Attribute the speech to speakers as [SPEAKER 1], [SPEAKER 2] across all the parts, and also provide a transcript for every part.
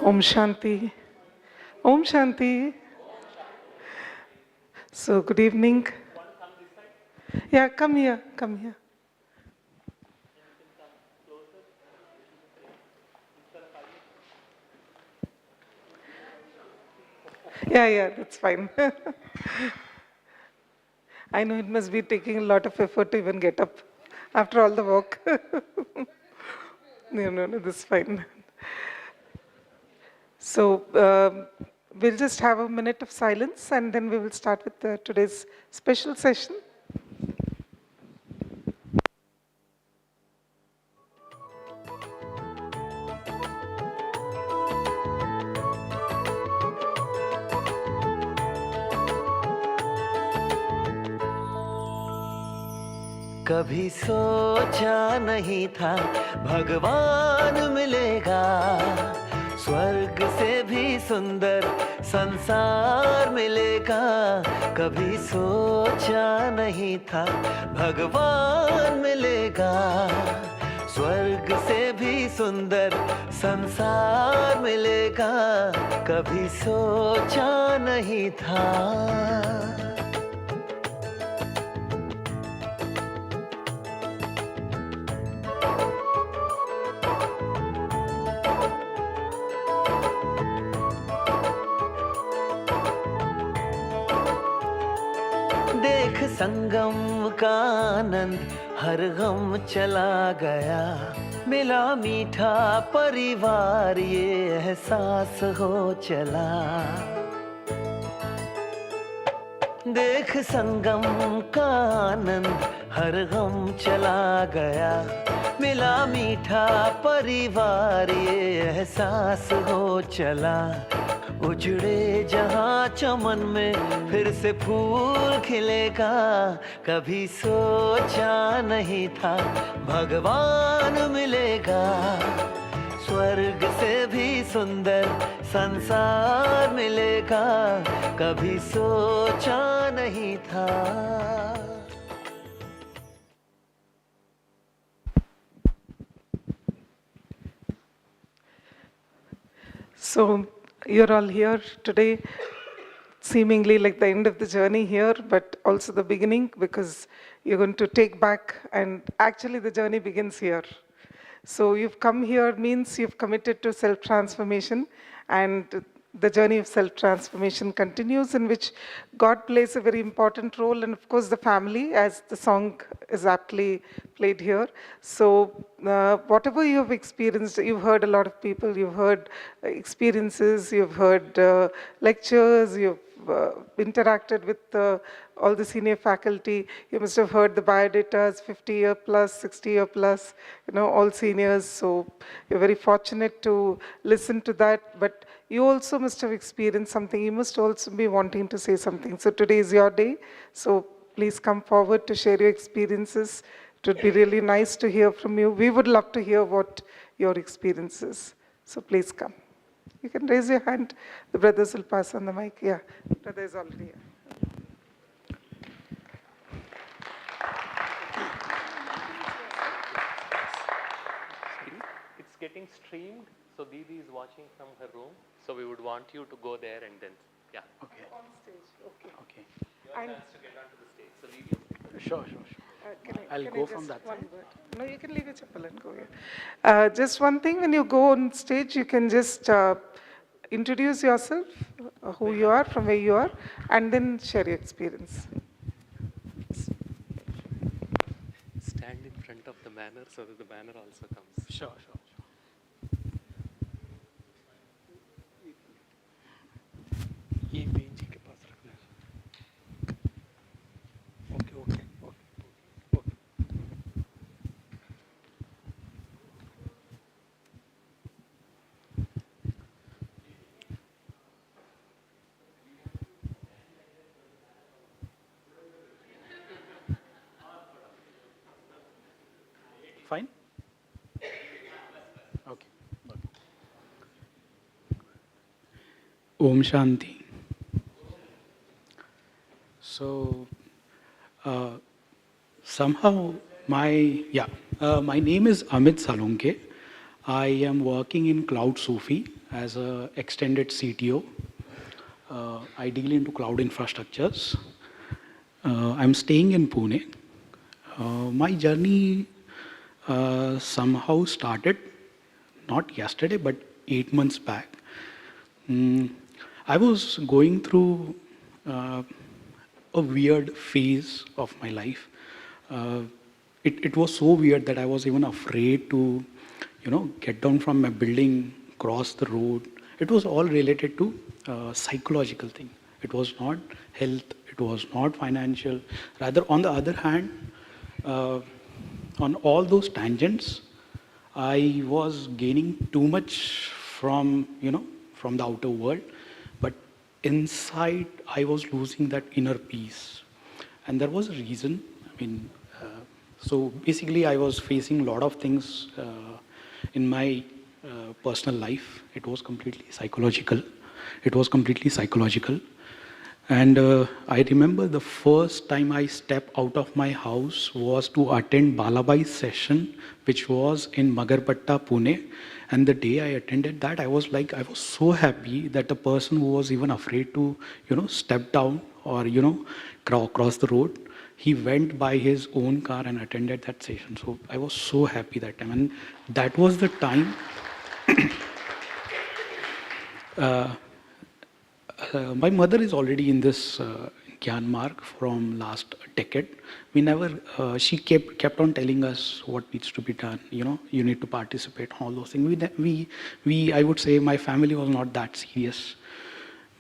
[SPEAKER 1] Om Shanti. Om Shanti. So, good evening. Yeah, come here, come here. Yeah, that's fine. I know it must be taking a lot of effort to even get up after all the work. No, that's fine. So, we'll just have a minute of silence and then we will start with today's special session.
[SPEAKER 2] कभी सोचा नहीं था भगवान मिलेगा, स्वर्ग से भी सुंदर संसार मिलेगा। कभी सोचा नहीं था भगवान मिलेगा, स्वर्ग से भी सुंदर संसार मिलेगा। कभी सोचा नहीं था। देख संगम का आनंद हर गम चला गया, मिला मीठा परिवार ये एहसास हो चला। देख संगम का आनंद हर गम चला गया, मिला मीठा परिवार ये एहसास हो चला। उजड़े जहाँ चमन में फिर से फूल खिलेगा, कभी सोचा नहीं था भगवान मिलेगा, स्वर्ग से भी सुंदर संसार मिलेगा। कभी सोचा नहीं था।
[SPEAKER 1] So, you're all here today, seemingly like the end of the journey here, but also the beginning, because you're going to take back, and actually the journey begins here. So you've come here means you've committed to self-transformation, and the journey of self-transformation continues, in which God plays a very important role, and of course the family, as the song is aptly played here. So whatever you have experienced, you've heard a lot of people, you've heard experiences, you've heard lectures, you've interacted with all the senior faculty. You must have heard the biodatas, 50-year plus, 60-year plus, all seniors. So you're very fortunate to listen to that. But you also must have experienced something. You must also be wanting to say something. So today is your day. So please come forward to share your experiences. It would be really nice to hear from you. We would love to hear what your experience is. So please come. You can raise your hand. The brothers will pass on the mic. Yeah, brother is already here.
[SPEAKER 3] It's getting streamed, so Didi is watching from her room. So we would want you to go there and then, yeah.
[SPEAKER 1] Okay. On stage, okay.
[SPEAKER 4] Okay.
[SPEAKER 3] Your chance to get onto the stage, so leave your...
[SPEAKER 4] Sure. I'll go from that side.
[SPEAKER 1] No, you can leave your chappal and go here. Just one thing, when you go on stage, you can just introduce yourself, who you are, from where you are, and then share your experience.
[SPEAKER 3] Stand in front of the banner so that the banner also comes.
[SPEAKER 4] Sure. ये bench के पास रखना है। Okay. Fine? Okay. Om Shanti. So, somehow my name is Amit Salunke. I am working in Cloud Sufi as a extended CTO. I deal into cloud infrastructures. I'm staying in Pune. My journey somehow started not yesterday, but 8 months back. Mm, I was going through a weird phase of my life. Uh, it was so weird that I was even afraid to, get down from my building, cross the road. It was all related to psychological thing. It was not health. It was not financial. Rather, on the other hand, uh, on all those tangents, I was gaining too much from, from the outer world, but inside I was losing that inner peace. And there was a reason. I mean, so basically I was facing a lot of things in my personal life. It was completely psychological. It was completely psychological. And I remember the first time I stepped out of my house was to attend Balabai's session, which was in Magarpatta, Pune. And the day I attended that, I was so happy that the person who was even afraid to, step down or, cross the road, he went by his own car and attended that session. So I was so happy that time. And that was the time my mother is already in this Gyan Marg from last decade. We never, she kept on telling us what needs to be done. You need to participate, all those things. I would say my family was not that serious.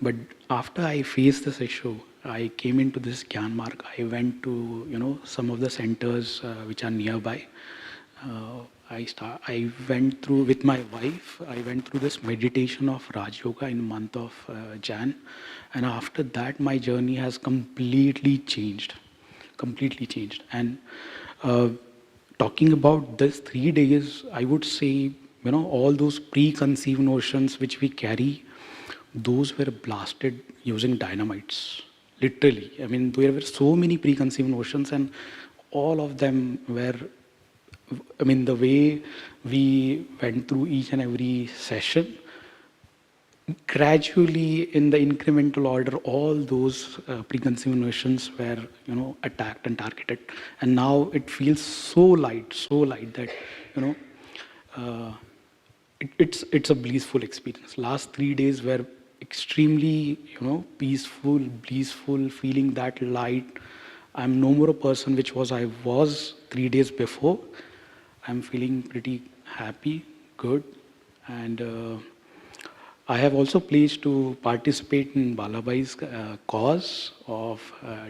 [SPEAKER 4] But after I faced this issue, I came into this Gyan Marg. I went to, some of the centers which are nearby. I went through with my wife. I went through this meditation of Raj Yoga in the month of Jan, and after that, my journey has completely changed. Completely changed. And talking about this 3 days, I would say, all those preconceived notions which we carry, those were blasted using dynamites. Literally, I mean, there were so many preconceived notions, and all of them were. I mean, the way we went through each and every session, gradually in the incremental order, all those preconceived notions were, attacked and targeted. And now it feels so light that, it's a blissful experience. Last 3 days were extremely, peaceful, blissful, feeling that light. I'm no more a person which I was 3 days before. I'm feeling pretty happy, good, and I have also pledged to participate in Balabai's cause of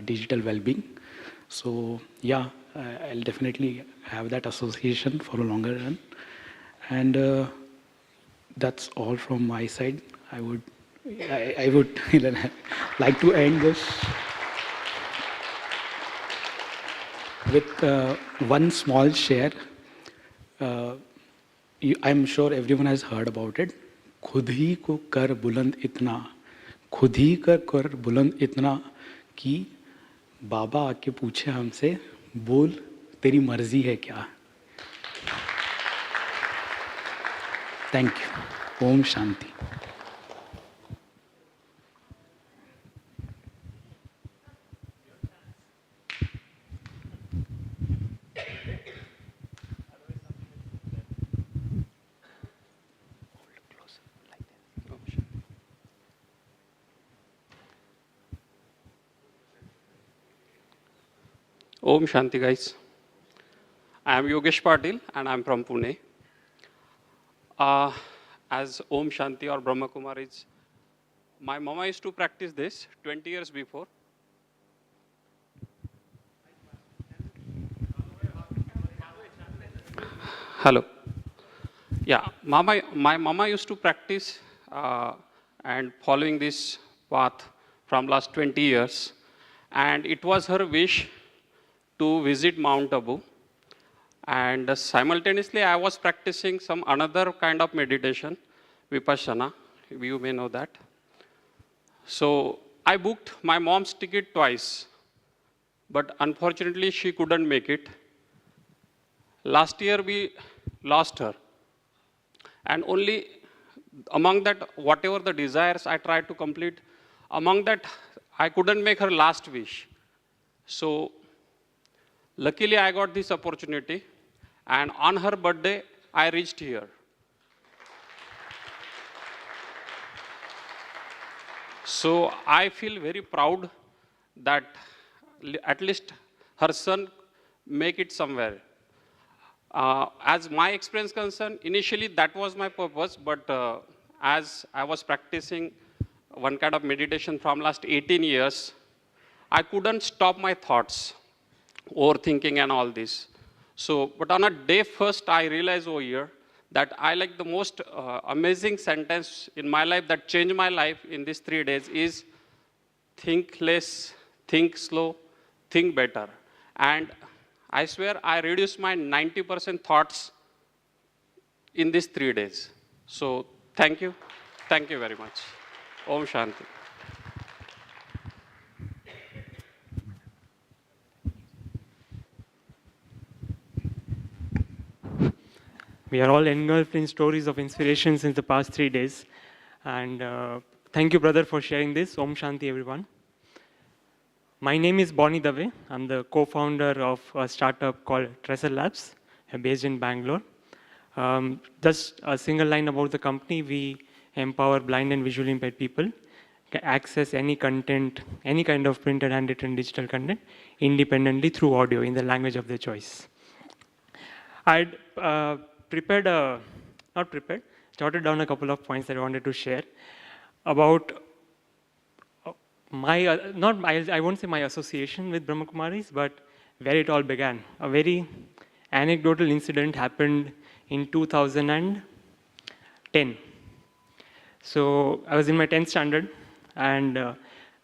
[SPEAKER 4] digital well-being. So yeah, I'll definitely have that association for a longer run, and that's all from my side. I would like to end this with one small share. I'm sure everyone has heard about it. खुद ही को कर बुलंद इतना, खुद ही कर बुलंद इतना कि बाबा आके पूछे हमसे, बोल तेरी मर्जी है क्या. Thank you. Om Shanti.
[SPEAKER 5] Om Shanti, guys. I am Yogesh Patil and I am from Pune. As Om Shanti or Brahma Kumaris, my mama used to practice this 20 years before. Hello. Yeah, my mama used to practice and following this path from last 20 years. And it was her wish to visit Mount Abu. And simultaneously, I was practicing some another kind of meditation, Vipassana. You may know that. So I booked my mom's ticket twice, but unfortunately, she couldn't make it. Last year, we lost her. And only among that, whatever the desires I tried to complete, among that, I couldn't make her last wish. So luckily, I got this opportunity, and on her birthday, I reached here. So I feel very proud that at least her son make it somewhere. As my experience concerned, initially that was my purpose, but as I was practicing one kind of meditation from last 18 years, I couldn't stop my thoughts, overthinking and all this. So, but on a day first, I realized over here that I like the most amazing sentence in my life that changed my life in these 3 days is think less, think slow, think better. And I swear I reduced my 90% thoughts in these 3 days. So thank you. Thank you very much. Om Shanti.
[SPEAKER 6] We are all engulfed in stories of inspiration since the past 3 days. And thank you, brother, for sharing this. Om Shanti, everyone. My name is Bonnie Dave. I'm the co-founder of a startup called Tresor Labs, based in Bangalore. Just a single line about the company. We empower blind and visually impaired people to access any content, any kind of printed, handwritten, digital content independently through audio in the language of their choice. I'd jotted down a couple of points that I wanted to share about I won't say my association with Brahma Kumaris, but where it all began. A very anecdotal incident happened in 2010. So I was in my 10th standard, and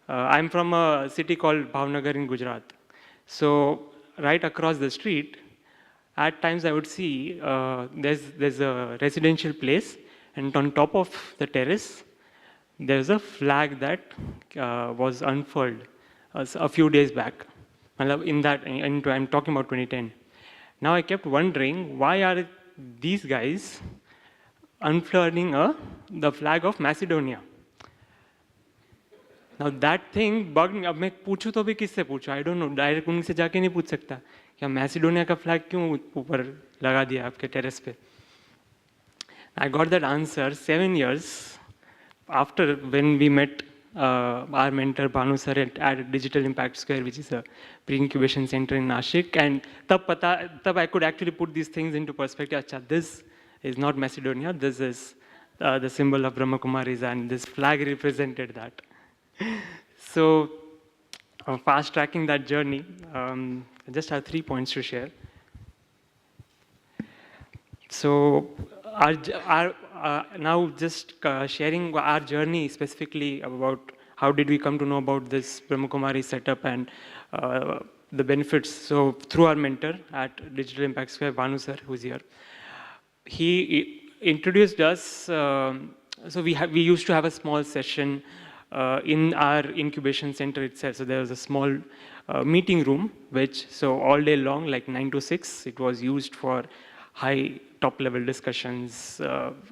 [SPEAKER 6] I'm from a city called Bhavnagar in Gujarat. So right across the street, at times I would see there's a residential place, and on top of the terrace, there's a flag that was unfurled a few days back. I'm talking about 2010. Now I kept wondering, why are these guys unfurling the flag of Macedonia? Now that thing bugged me. अब मैं पूछूं तो भी किससे पूछूं? I don't know. Direct उनसे जाके नहीं पूछ सकता क्या मैसिडोनिया का फ्लैग क्यों ऊपर लगा दिया आपके टेरेस पे? I got that answer 7 years after when we met our mentor Bhanu sir at Digital Impact Square, which is a pre-incubation center in Nashik, and tab I could actually put these things into perspective. Achha, this is not Macedonia. This is the symbol of Brahma Kumaris, and this flag represented that. So, fast tracking that journey, I just have 3 points to share. So, now just sharing our journey specifically about how did we come to know about this Brahma Kumari setup and the benefits. So, through our mentor at Digital Impact Square, Bhanu sir, who's here, he introduced us. So we used to have a small session in our incubation center itself. So there was a small meeting room, so all day long, like 9 to 6, it was used for high top-level discussions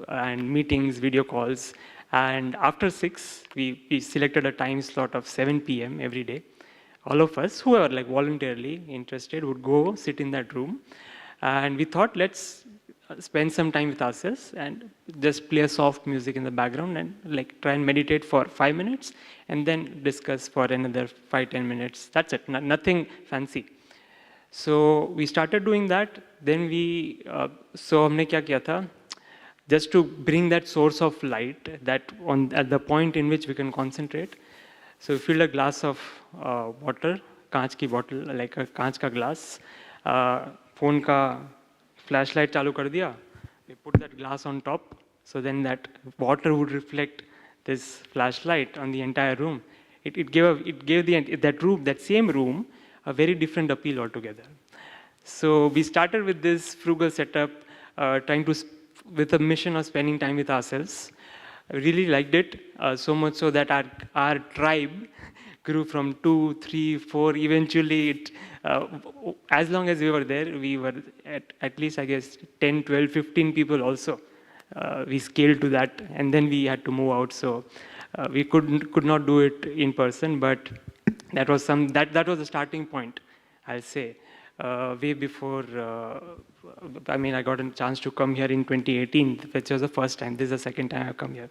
[SPEAKER 6] and meetings, video calls. And after 6, we selected a time slot of 7 p.m. every day. All of us, who were like voluntarily interested, would go sit in that room. And we thought, let's spend some time with ourselves and just play a soft music in the background and like try and meditate for 5 minutes and then discuss for another 5-10 minutes. That's it, nothing fancy. So we started doing that. Then so हमने क्या किया था? Just to bring that source of light at the point in which we can concentrate. So we filled a glass of water, कांच की bottle, like a कांच का glass, phone का flashlight चालू कर दिया. We put that glass on top, so then that water would reflect this flashlight on the entire room. It gave that same room a very different appeal altogether. So we started with this frugal setup, with a mission of spending time with ourselves. I really liked it, so much so that our tribe grew from 2, 3, 4. Eventually, as long as we were there, we were at least, I guess, 10, 12, 15 people also. we scaled to that, and then we had to move out. So we could not do it in person, but that was that was the starting point, I'll say. Way before, I got a chance to come here in 2018, which was the first time. This is the second time I've come here.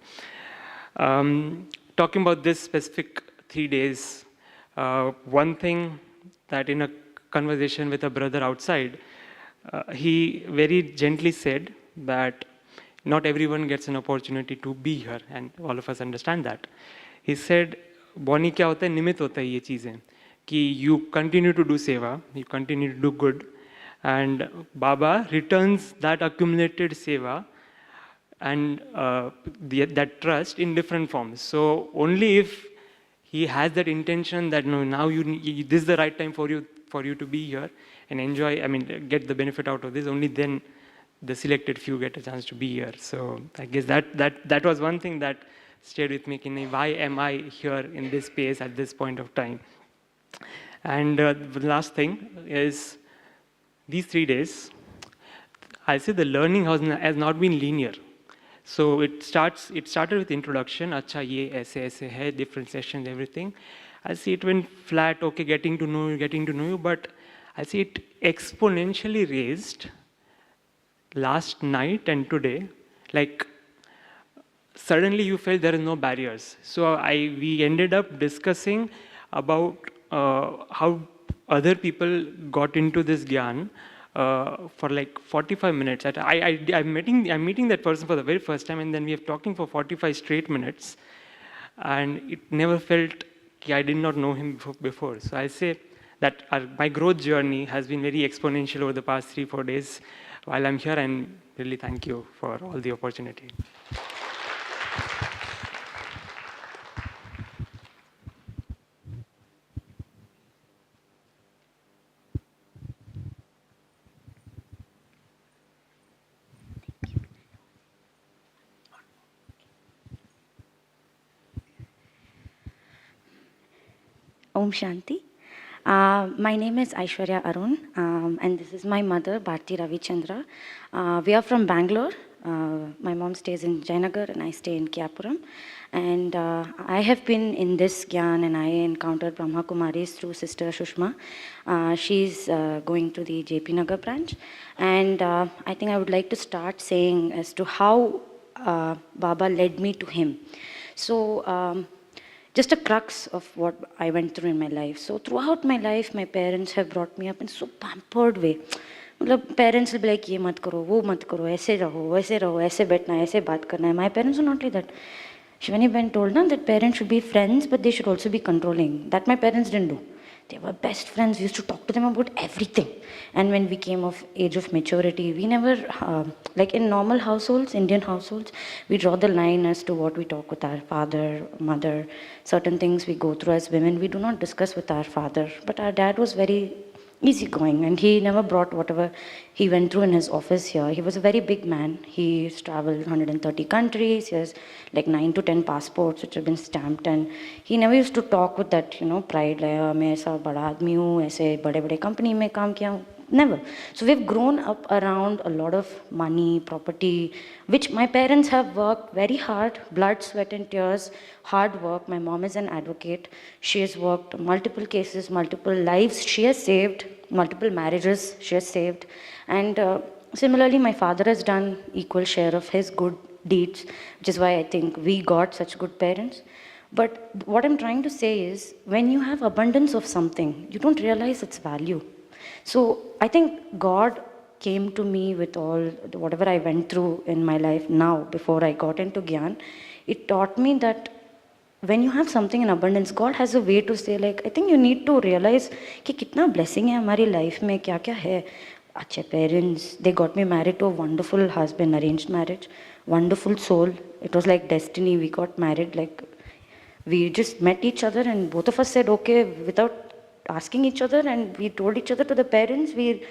[SPEAKER 6] Talking about this specific 3 days, one thing that in a conversation with a brother outside, he very gently said that not everyone gets an opportunity to be here, and all of us understand that. He said, Bonnie, क्या होता है, निमित्त होता है ये चीज़ें, कि you continue to do seva, you continue to do good, and Baba returns that accumulated seva and that trust in different forms. So only if he has that intention that no, now this is the right time for you to be here and enjoy, get the benefit out of this, only then the selected few get a chance to be here. So I guess that was one thing that stayed with me, why am I here in this space at this point of time? And the last thing is, these 3 days, I say the learning has not been linear. So it started with introduction, acha ye aise hai, different sessions, everything. I see it went flat, okay, getting to know you, but I see it exponentially raised last night and today. Like, suddenly you felt there are no barriers. So we ended up discussing about how other people got into this Gyan for like 45 minutes. I'm meeting that person for the very first time, and then we are talking for 45 straight minutes, and it never felt I did not know him before. So I say that my growth journey has been very exponential over the past 3-4 days while I'm here, and really thank you for all the opportunity.
[SPEAKER 7] Om Shanti. My name is Aishwarya Arun, and this is my mother, Bharti Ravichandra. We are from Bangalore. My mom stays in Jayanagar and I stay in Kyapuram. And I have been in this Gyan, and I encountered Brahma Kumaris through Sister Shushma. She's going to the JP Nagar branch. And I think I would like to start saying as to how Baba led me to him. So, just a crux of what I went through in my life. So throughout my life, my parents have brought me up in so pampered way. Parents will be like, ye mat karo, wo mat karo, aise raho, aise baithna, aise baat karna hai. My parents were not like that. Shivani Ben told them that parents should be friends, but they should also be controlling. That my parents didn't do. They were best friends. We used to talk to them about everything. And when we came of age of maturity, we never, like in normal households, Indian households, we draw the line as to what we talk with our father, mother. Certain things we go through as women, we do not discuss with our father. But our dad was very easygoing, and he never brought whatever he went through in his office here. He was a very big man. He's traveled 130 countries. He has like 9 to 10 passports which have been stamped, and he never used to talk with that, pride, like, मैं ऐसा बड़ा आदमी हूँ, ऐसे बड़े-बड़े company में काम किया हूँ. Never. So we've grown up around a lot of money, property, which my parents have worked very hard, blood, sweat and tears, hard work. My mom is an advocate. She has worked multiple cases, multiple lives she has saved, multiple marriages she has saved. And similarly, my father has done equal share of his good deeds, which is why I think we got such good parents. But what I'm trying to say is, when you have abundance of something, you don't realize its value. So I think God came to me with all, whatever I went through in my life now, before I got into Gyan. It taught me that when you have something in abundance, God has a way to say, like, I think you need to realize कि कितना blessing है हमारी life में, क्या क्या है. अच्छे parents, they got me married to a wonderful husband, arranged marriage, wonderful soul. It was like destiny. We got married, like, we just met each other and both of us said okay without asking each other, and we told each other to the parents. We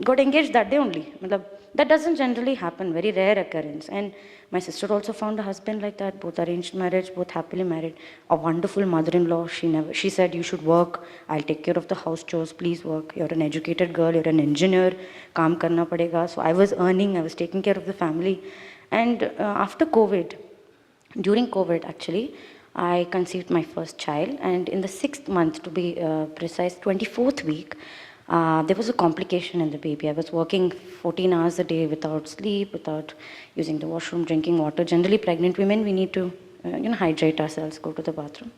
[SPEAKER 7] got engaged that day only. That doesn't generally happen, very rare occurrence. And my sister also found a husband like that, both arranged marriage, both happily married. A wonderful mother-in-law. She said, you should work, I'll take care of the house chores, please work. You're an educated girl, you're an engineer, kaam karna padega. So I was earning, I was taking care of the family. And after COVID, during COVID actually, I conceived my first child, and in the 6th month, to be precise, 24th week, there was a complication in the baby. I was working 14 hours a day without sleep, without using the washroom, drinking water. Generally, pregnant women, we need to hydrate ourselves, go to the bathroom.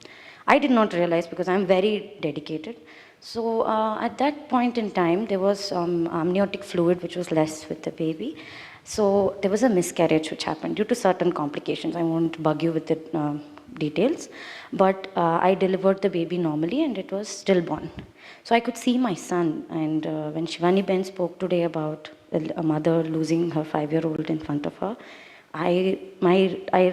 [SPEAKER 7] I did not realize because I'm very dedicated. So at that point in time, there was amniotic fluid which was less with the baby. So there was a miscarriage which happened due to certain complications. I won't bug you with the details, but I delivered the baby normally and it was stillborn. So I could see my son, and when Shivani Ben spoke today about a mother losing her 5-year-old in front of her, I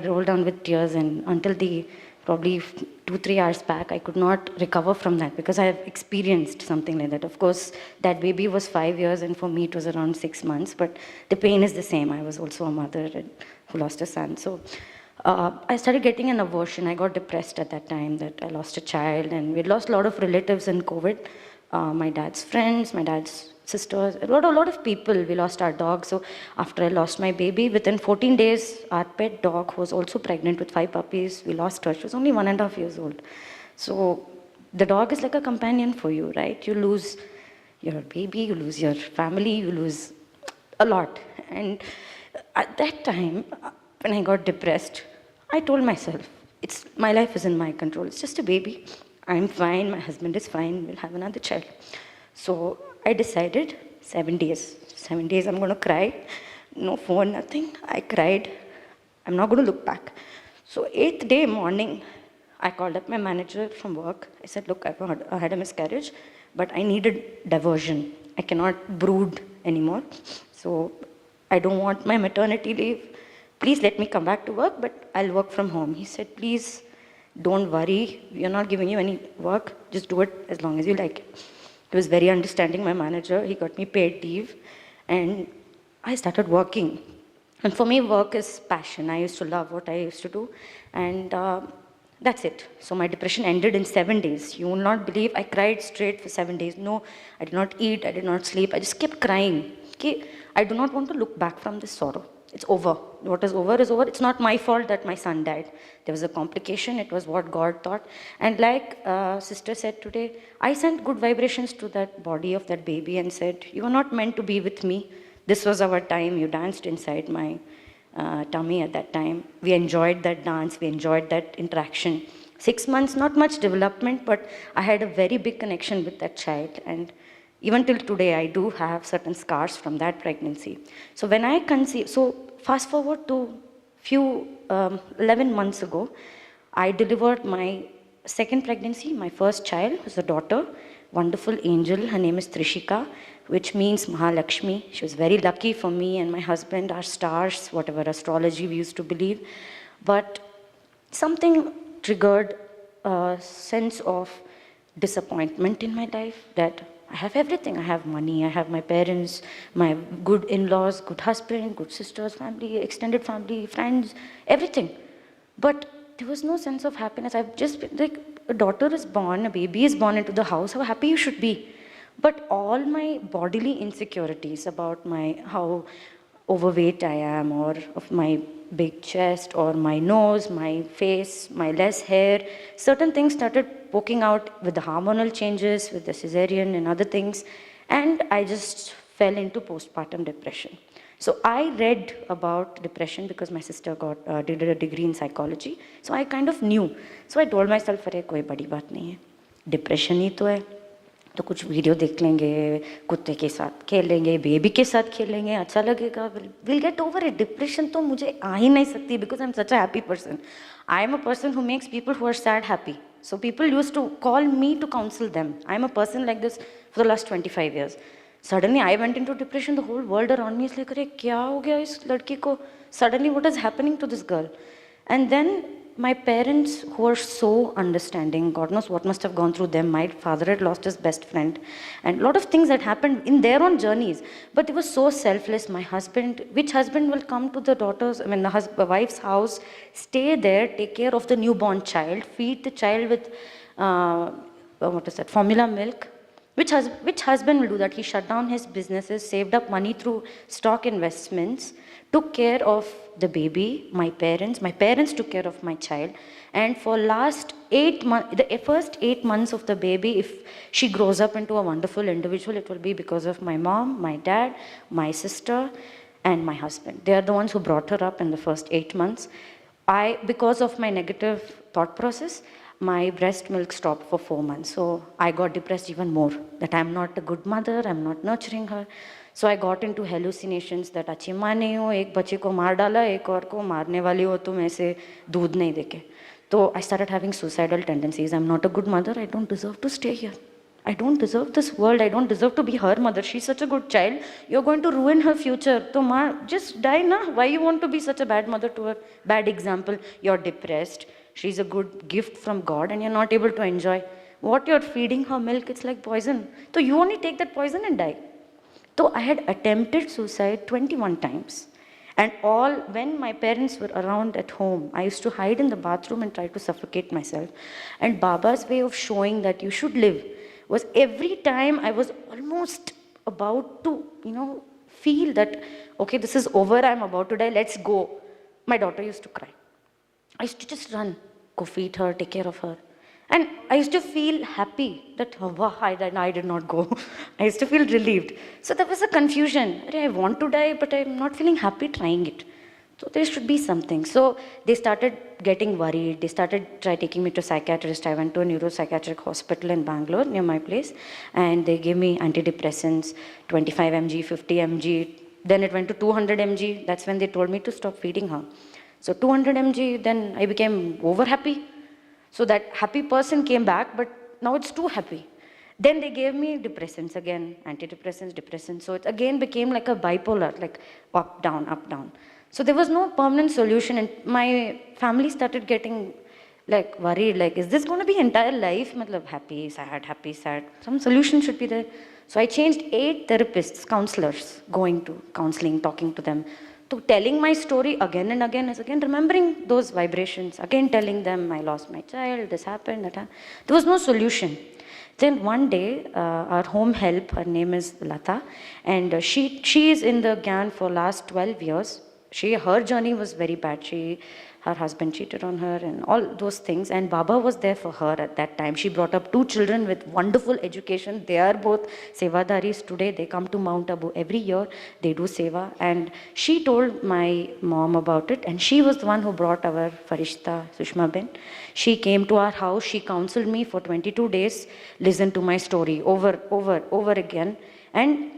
[SPEAKER 7] rolled down with tears, and until the probably 2-3 hours back, I could not recover from that because I have experienced something like that. Of course, that baby was 5 years, and for me it was around 6 months, but the pain is the same. I was also a mother who lost a son. So I started getting an aversion. I got depressed at that time that I lost a child, and we lost a lot of relatives in COVID. My dad's friends, my dad's sisters, a lot of people. We lost our dog. So after I lost my baby, within 14 days, our pet dog, who was also pregnant with 5 puppies, we lost her. She was only 1.5 years old. So the dog is like a companion for you, right? You lose your baby, you lose your family, you lose a lot. And at that time, when I got depressed, I told myself, my life is in my control. It's just a baby. I'm fine, my husband is fine, we'll have another child. So I decided 7 days. 7 days I'm going to cry. No phone, nothing. I cried. I'm not going to look back. So 8th day morning, I called up my manager from work. I said, look, I had a miscarriage, but I needed diversion. I cannot brood anymore. So I don't want my maternity leave. Please let me come back to work, but I'll work from home. He said, please don't worry. We are not giving you any work. Just do it as long as you like it. He was very understanding, my manager. He got me paid leave, and I started working. And for me, work is passion. I used to love what I used to do, and that's it. So my depression ended in 7 days. You will not believe, I cried straight for 7 days. No, I did not eat, I did not sleep. I just kept crying. Okay? I do not want to look back from this sorrow. It's over. What is over is over. It's not my fault that my son died. There was a complication. It was what God thought. And like sister said today, I sent good vibrations to that body of that baby and said, you are not meant to be with me. This was our time. You danced inside my tummy at that time. We enjoyed that dance. We enjoyed that interaction. 6 months, not much development, but I had a very big connection with that child. And even till today, I do have certain scars from that pregnancy. So when I conceived, so fast forward to 11 months ago, I delivered my second pregnancy. My first child was a daughter, wonderful angel. Her name is Trishika, which means Mahalakshmi. She was very lucky for me and my husband, our stars, whatever astrology we used to believe. But something triggered a sense of disappointment in my life that I have everything. I have money, I have my parents, my good in-laws, good husband, good sisters, family, extended family, friends, everything. But there was no sense of happiness. I've just been like, a daughter is born, a baby is born into the house, how happy you should be. But all my bodily insecurities about how overweight I am, or of my big chest, or my nose, my face, my less hair, certain things started poking out with the hormonal changes, with the cesarean and other things, and I just fell into postpartum depression. So I read about depression because my sister did a degree in psychology, so I kind of knew. So I told myself, अरे कोई बड़ी बात नहीं है, depression ही तो है, तो कुछ वीडियो देख लेंगे, कुत्ते के साथ खेलेंगे, बेबी के साथ खेलेंगे, अच्छा लगेगा, we'll get over it. Depression तो मुझे आ ही नहीं सकती because I'm such a happy person. I am a person who makes people who are sad happy. So people used to call me to counsel them. I am a person like this for the last 25 years. Suddenly I went into depression. The whole world around me is like, अरे क्या हो गया इस लड़की को? Suddenly what is happening to this girl? And then my parents, who are so understanding, God knows what must have gone through them. My father had lost his best friend, and a lot of things that happened in their own journeys. But they were so selfless. My husband, which husband will come to the the wife's house, stay there, take care of the newborn child, feed the child with, formula milk? Which husband will do that? He shut down his businesses, saved up money through stock investments took care of the baby, my parents took care of my child. And for last 8 months, the first 8 months of the baby, if she grows up into a wonderful individual, it will be because of my mom, my dad, my sister, and my husband. They are the ones who brought her up in the first 8 months. Because of my negative thought process, my breast milk stopped for 4 months. So I got depressed even more, that I'm not a good mother, I'm not nurturing her. So I got into hallucinations that अच्छी माँ नहीं हो, एक बच्चे को मार डाला, एक और को मारने वाली हो तुम ऐसे दूध नहीं देके. So I started having suicidal tendencies. I'm not a good mother, I don't deserve to stay here. I don't deserve this world, I don't deserve to be her mother. She's such a good child, you're going to ruin her future. So ma, just die na. Why you want to be such a bad mother to her? Bad example, you're depressed. She's a good gift from God and you're not able to enjoy. What you're feeding her milk, it's like poison. So you only take that poison and die. So I had attempted suicide 21 times. And all, when my parents were around at home, I used to hide in the bathroom and try to suffocate myself. And Baba's way of showing that you should live was every time I was almost about to, feel that, okay, this is over, I'm about to die, let's go. My daughter used to cry. I used to just run, go feed her, take care of her. And I used to feel happy that, oh, I did not go. I used to feel relieved. So there was a confusion. I want to die, but I'm not feeling happy trying it. So there should be something. So they started getting worried. They started taking me to a psychiatrist. I went to a neuropsychiatric hospital in Bangalore, near my place. And they gave me antidepressants, 25 mg, 50 mg. Then it went to 200 mg. That's when they told me to stop feeding her. So 200 mg, then I became over happy. So that happy person came back, but now it's too happy. Then they gave me depressants again, antidepressants, depressants. So it again became like a bipolar, like up, down, up, down. So there was no permanent solution, and my family started getting like worried, like, is this going to be entire life? Matlab, happy, sad. Some solution should be there. So I changed 8 therapists, counselors, going to counseling, talking to them. So telling my story again and again is again remembering those vibrations, again telling them I lost my child, this happened, that happened. There was no solution. Then one day, our home help, her name is Lata, and she is in the Gyan for last 12 years. Her journey was very bad. Her husband cheated on her and all those things, and Baba was there for her at that time. She brought up 2 children with wonderful education. They are both Sevadaris today. They come to Mount Abu every year. They do Seva, and she told my mom about it, and she was the one who brought our Farishta, Sushma Ben. She came to our house. She counseled me for 22 days, listened to my story over again, and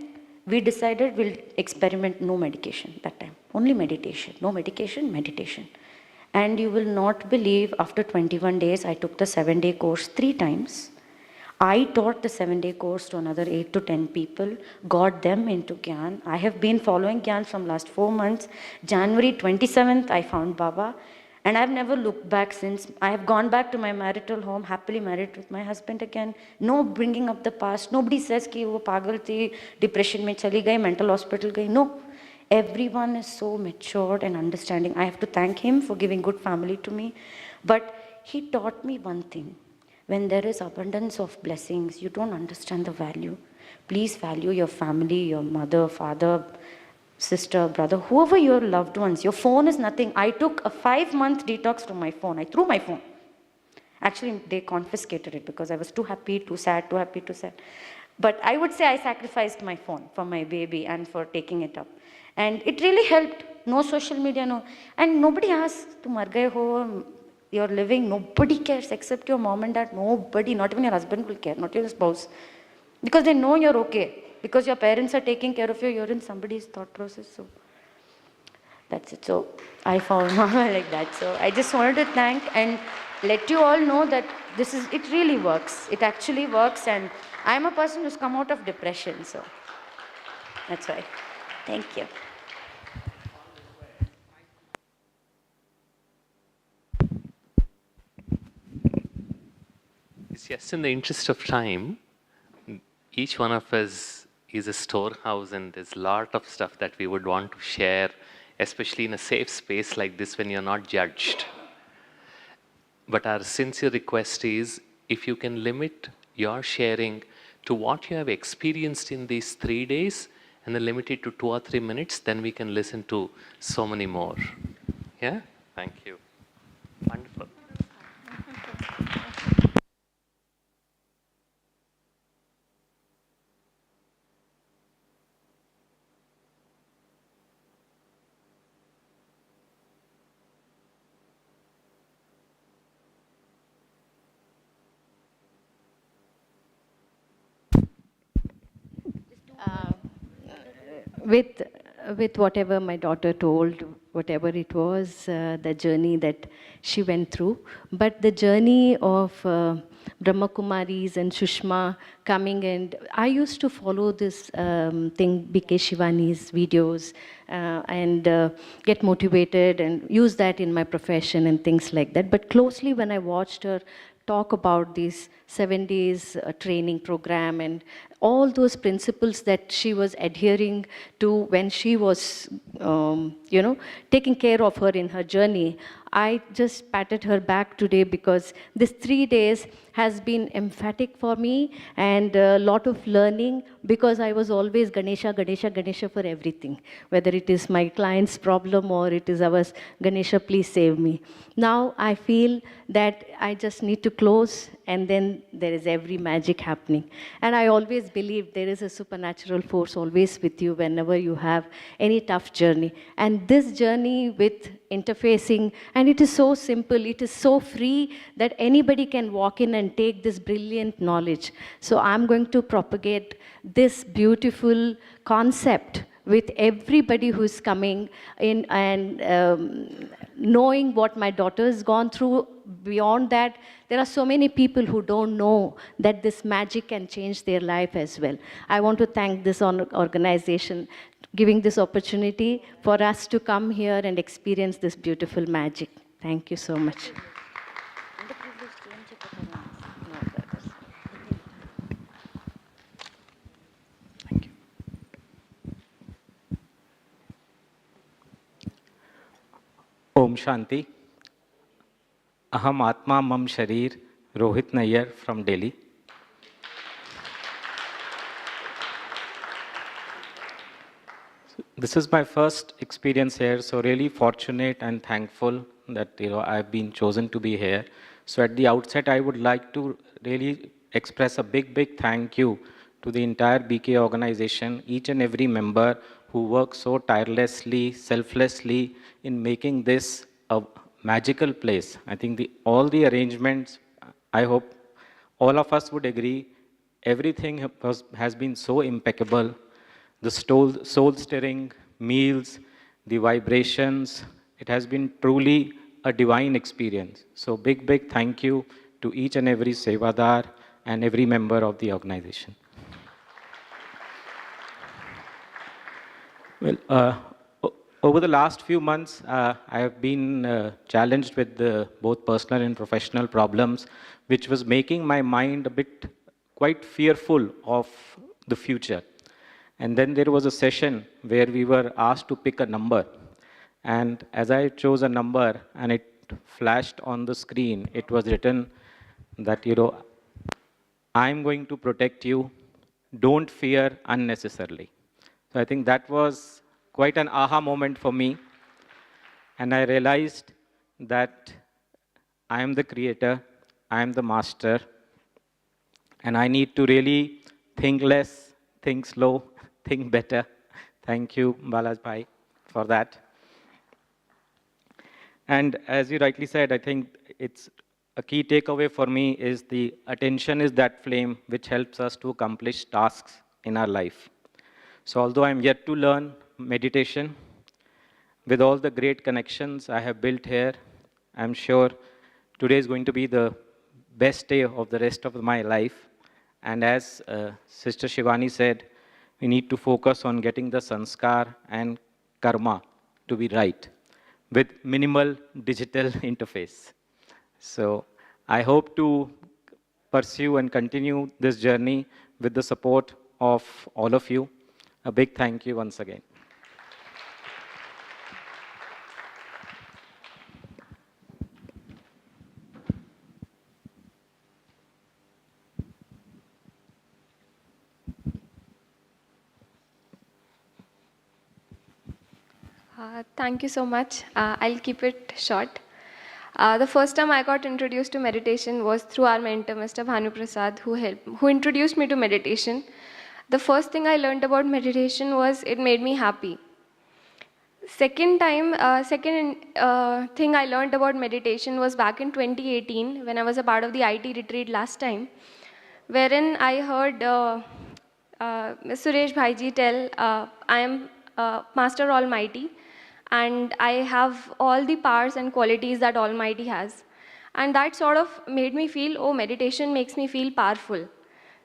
[SPEAKER 7] we decided we'll experiment no medication that time. Only meditation. No medication, meditation. And you will not believe, after 21 days, I took the 7-day course 3 times. I taught the 7-day course to another 8 to 10 people, got them into Gyan. I have been following Gyan from last 4 months. January 27th, I found Baba. And I've never looked back since. I have gone back to my marital home, happily married with my husband again. No bringing up the past. Nobody says ki wo pagal thi, depression mein chali gayi, mental hospital gayi. No. Everyone is so matured and understanding. I have to thank him for giving good family to me. But he taught me one thing. When there is abundance of blessings, you don't understand the value. Please value your family, your mother, father, sister, brother, whoever your loved ones. Your phone is nothing. I took a 5-month detox from my phone. I threw my phone. Actually, they confiscated it because I was too happy, too sad, too happy, too sad. But I would say I sacrificed my phone for my baby and for taking it up. And it really helped. No social media, no. And nobody asks, tu mar gaye ho, you're living. Nobody cares except your mom and dad. Nobody, not even your husband will care, not your spouse. Because they know you're okay. Because your parents are taking care of you, you're in somebody's thought process. So that's it. So I found Mama like that. So I just wanted to thank and let you all know that it really works. It actually works. And I'm a person who's come out of depression. So that's why. Thank you.
[SPEAKER 3] It's just in the interest of time, each one of us is a storehouse, and there's a lot of stuff that we would want to share, especially in a safe space like this when you're not judged. But our sincere request is, if you can limit your sharing to what you have experienced in these 3 days and then limit it to 2 or 3 minutes, then we can listen to so many more. Yeah? Thank you. Wonderful.
[SPEAKER 8] Uh, with with whatever my daughter told, whatever it was, the journey that she went through, but the journey of Brahma Kumaris and Sushma coming, and I used to follow this thing, BK Shivani's videos, and get motivated and use that in my profession and things like that. But closely, when I watched her talk about this 7 days training program and all those principles that she was adhering to when she was, taking care of her in her journey, I just patted her back today because this 3 days has been emphatic for me and a lot of learning, because I was always Ganesha, Ganesha, Ganesha for everything. Whether it is my client's problem or it is ours, Ganesha, please save me. Now I feel that I just need to close and then there is every magic happening. And I always believe there is a supernatural force always with you whenever you have any tough journey. And this journey with interfacing, and it is so simple, it is so free that anybody can walk in and take this brilliant knowledge. So I'm going to propagate this beautiful concept with everybody who's coming in, and knowing what my daughter's gone through. Beyond that, there are so many people who don't know that this magic can change their life as well. I want to thank this organization giving this opportunity for us to come here and experience this beautiful magic. Thank you so much.
[SPEAKER 3] Thank you.
[SPEAKER 9] Om Shanti. Aham Atma Mam Sharir, Rohit Nayyar from Delhi. This is my first experience here, so really fortunate and thankful that I've been chosen to be here. So at the outset, I would like to really express a big thank you to the entire BK organization, each and every member who works so tirelessly, selflessly in making this a magical place. I think all the arrangements, I hope all of us would agree, everything has been so impeccable. The soul-stirring meals, the vibrations, it has been truly a divine experience. So big thank you to each and every Sevadar and every member of the organization. Well, over the last few months, I have been challenged with both personal and professional problems, which was making my mind a bit quite fearful of the future. And then there was a session where we were asked to pick a number. And as I chose a number and it flashed on the screen, it was written that, I'm going to protect you, don't fear unnecessarily. So I think that was quite an aha moment for me. And I realized that I am the creator, I am the master, and I need to really think less, think slow, think better. Thank you, Balaj Bhai, for that. And as you rightly said, I think it's a key takeaway for me is the attention is that flame which helps us to accomplish tasks in our life. So although I'm yet to learn meditation, with all the great connections I have built here, I'm sure today is going to be the best day of the rest of my life. And as Sister Shivani said, we need to focus on getting the sanskar and karma to be right with minimal digital interface. So I hope to pursue and continue this journey with the support of all of you. A big thank you once again.
[SPEAKER 10] Thank you so much. I'll keep it short. The first time I got introduced to meditation was through our mentor, Mr. Bhanu Prasad, who introduced me to meditation. The first thing I learned about meditation was it made me happy. Second thing I learned about meditation was back in 2018 when I was a part of the IT retreat last time, wherein I heard Suresh Bhaiji tell, I am Master Almighty and I have all the powers and qualities that Almighty has. And that sort of made me feel, oh, meditation makes me feel powerful.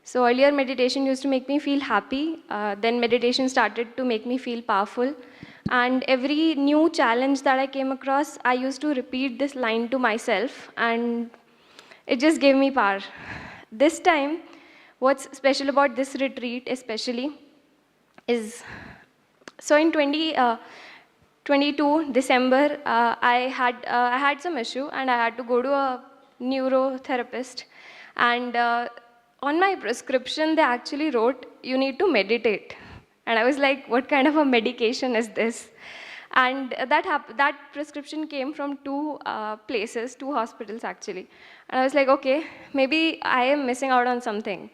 [SPEAKER 10] So earlier meditation used to make me feel happy, then meditation started to make me feel powerful. And every new challenge that I came across, I used to repeat this line to myself and it just gave me power. This time, what's special about this retreat especially is, so in 2022 December, I had some issue and I had to go to a neurotherapist, and on my prescription they actually wrote, you need to meditate. And I was like, what kind of a medication is this? And that prescription came from two places, two hospitals actually. And I was like, okay, maybe I am missing out on something.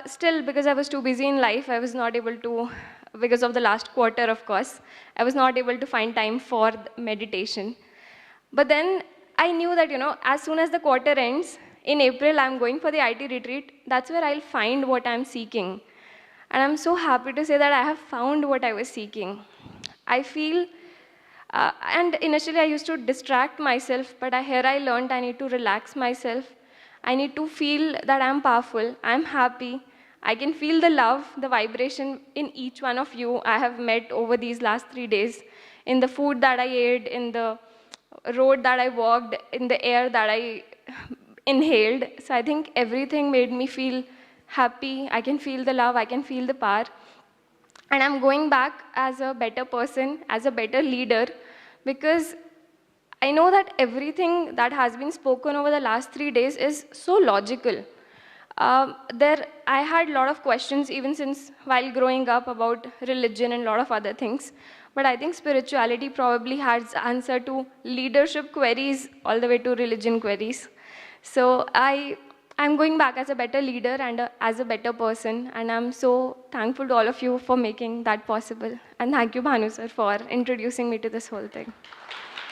[SPEAKER 10] Still, because I was too busy in life, I was not able to, because of the last quarter, of course, I was not able to find time for meditation. But then I knew that, as soon as the quarter ends, in April, I'm going for the IT retreat. That's where I'll find what I'm seeking. And I'm so happy to say that I have found what I was seeking. I feel, and initially I used to distract myself, but here I learned I need to relax myself. I need to feel that I'm powerful, I'm happy. I can feel the love, the vibration in each one of you I have met over these last 3 days, in the food that I ate, in the road that I walked, in the air that I inhaled. So I think everything made me feel happy. I can feel the love, I can feel the power. And I'm going back as a better person, as a better leader, because I know that everything that has been spoken over the last 3 days is so logical. I had a lot of questions even since while growing up about religion and a lot of other things. But I think spirituality probably has answer to leadership queries all the way to religion queries. So I'm going back as a better leader and as a better person. And I'm so thankful to all of you for making that possible. And thank you, Bhanu sir, for introducing me to this whole thing.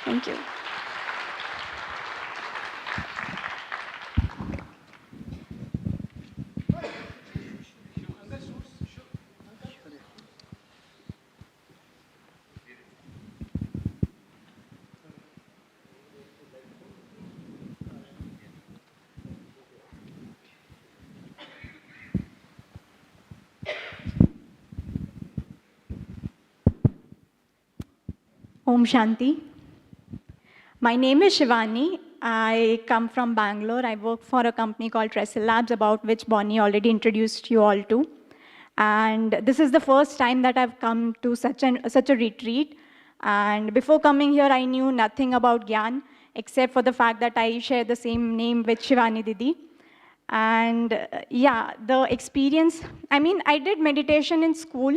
[SPEAKER 10] Thank you.
[SPEAKER 11] Om Shanti. My name is Shivani. I come from Bangalore. I work for a company called Trestle Labs, about which Bonnie already introduced you all to. And this is the first time that I've come to such a retreat. And before coming here, I knew nothing about Gyan, except for the fact that I share the same name with Shivani Didi. And yeah, the experience, I did meditation in school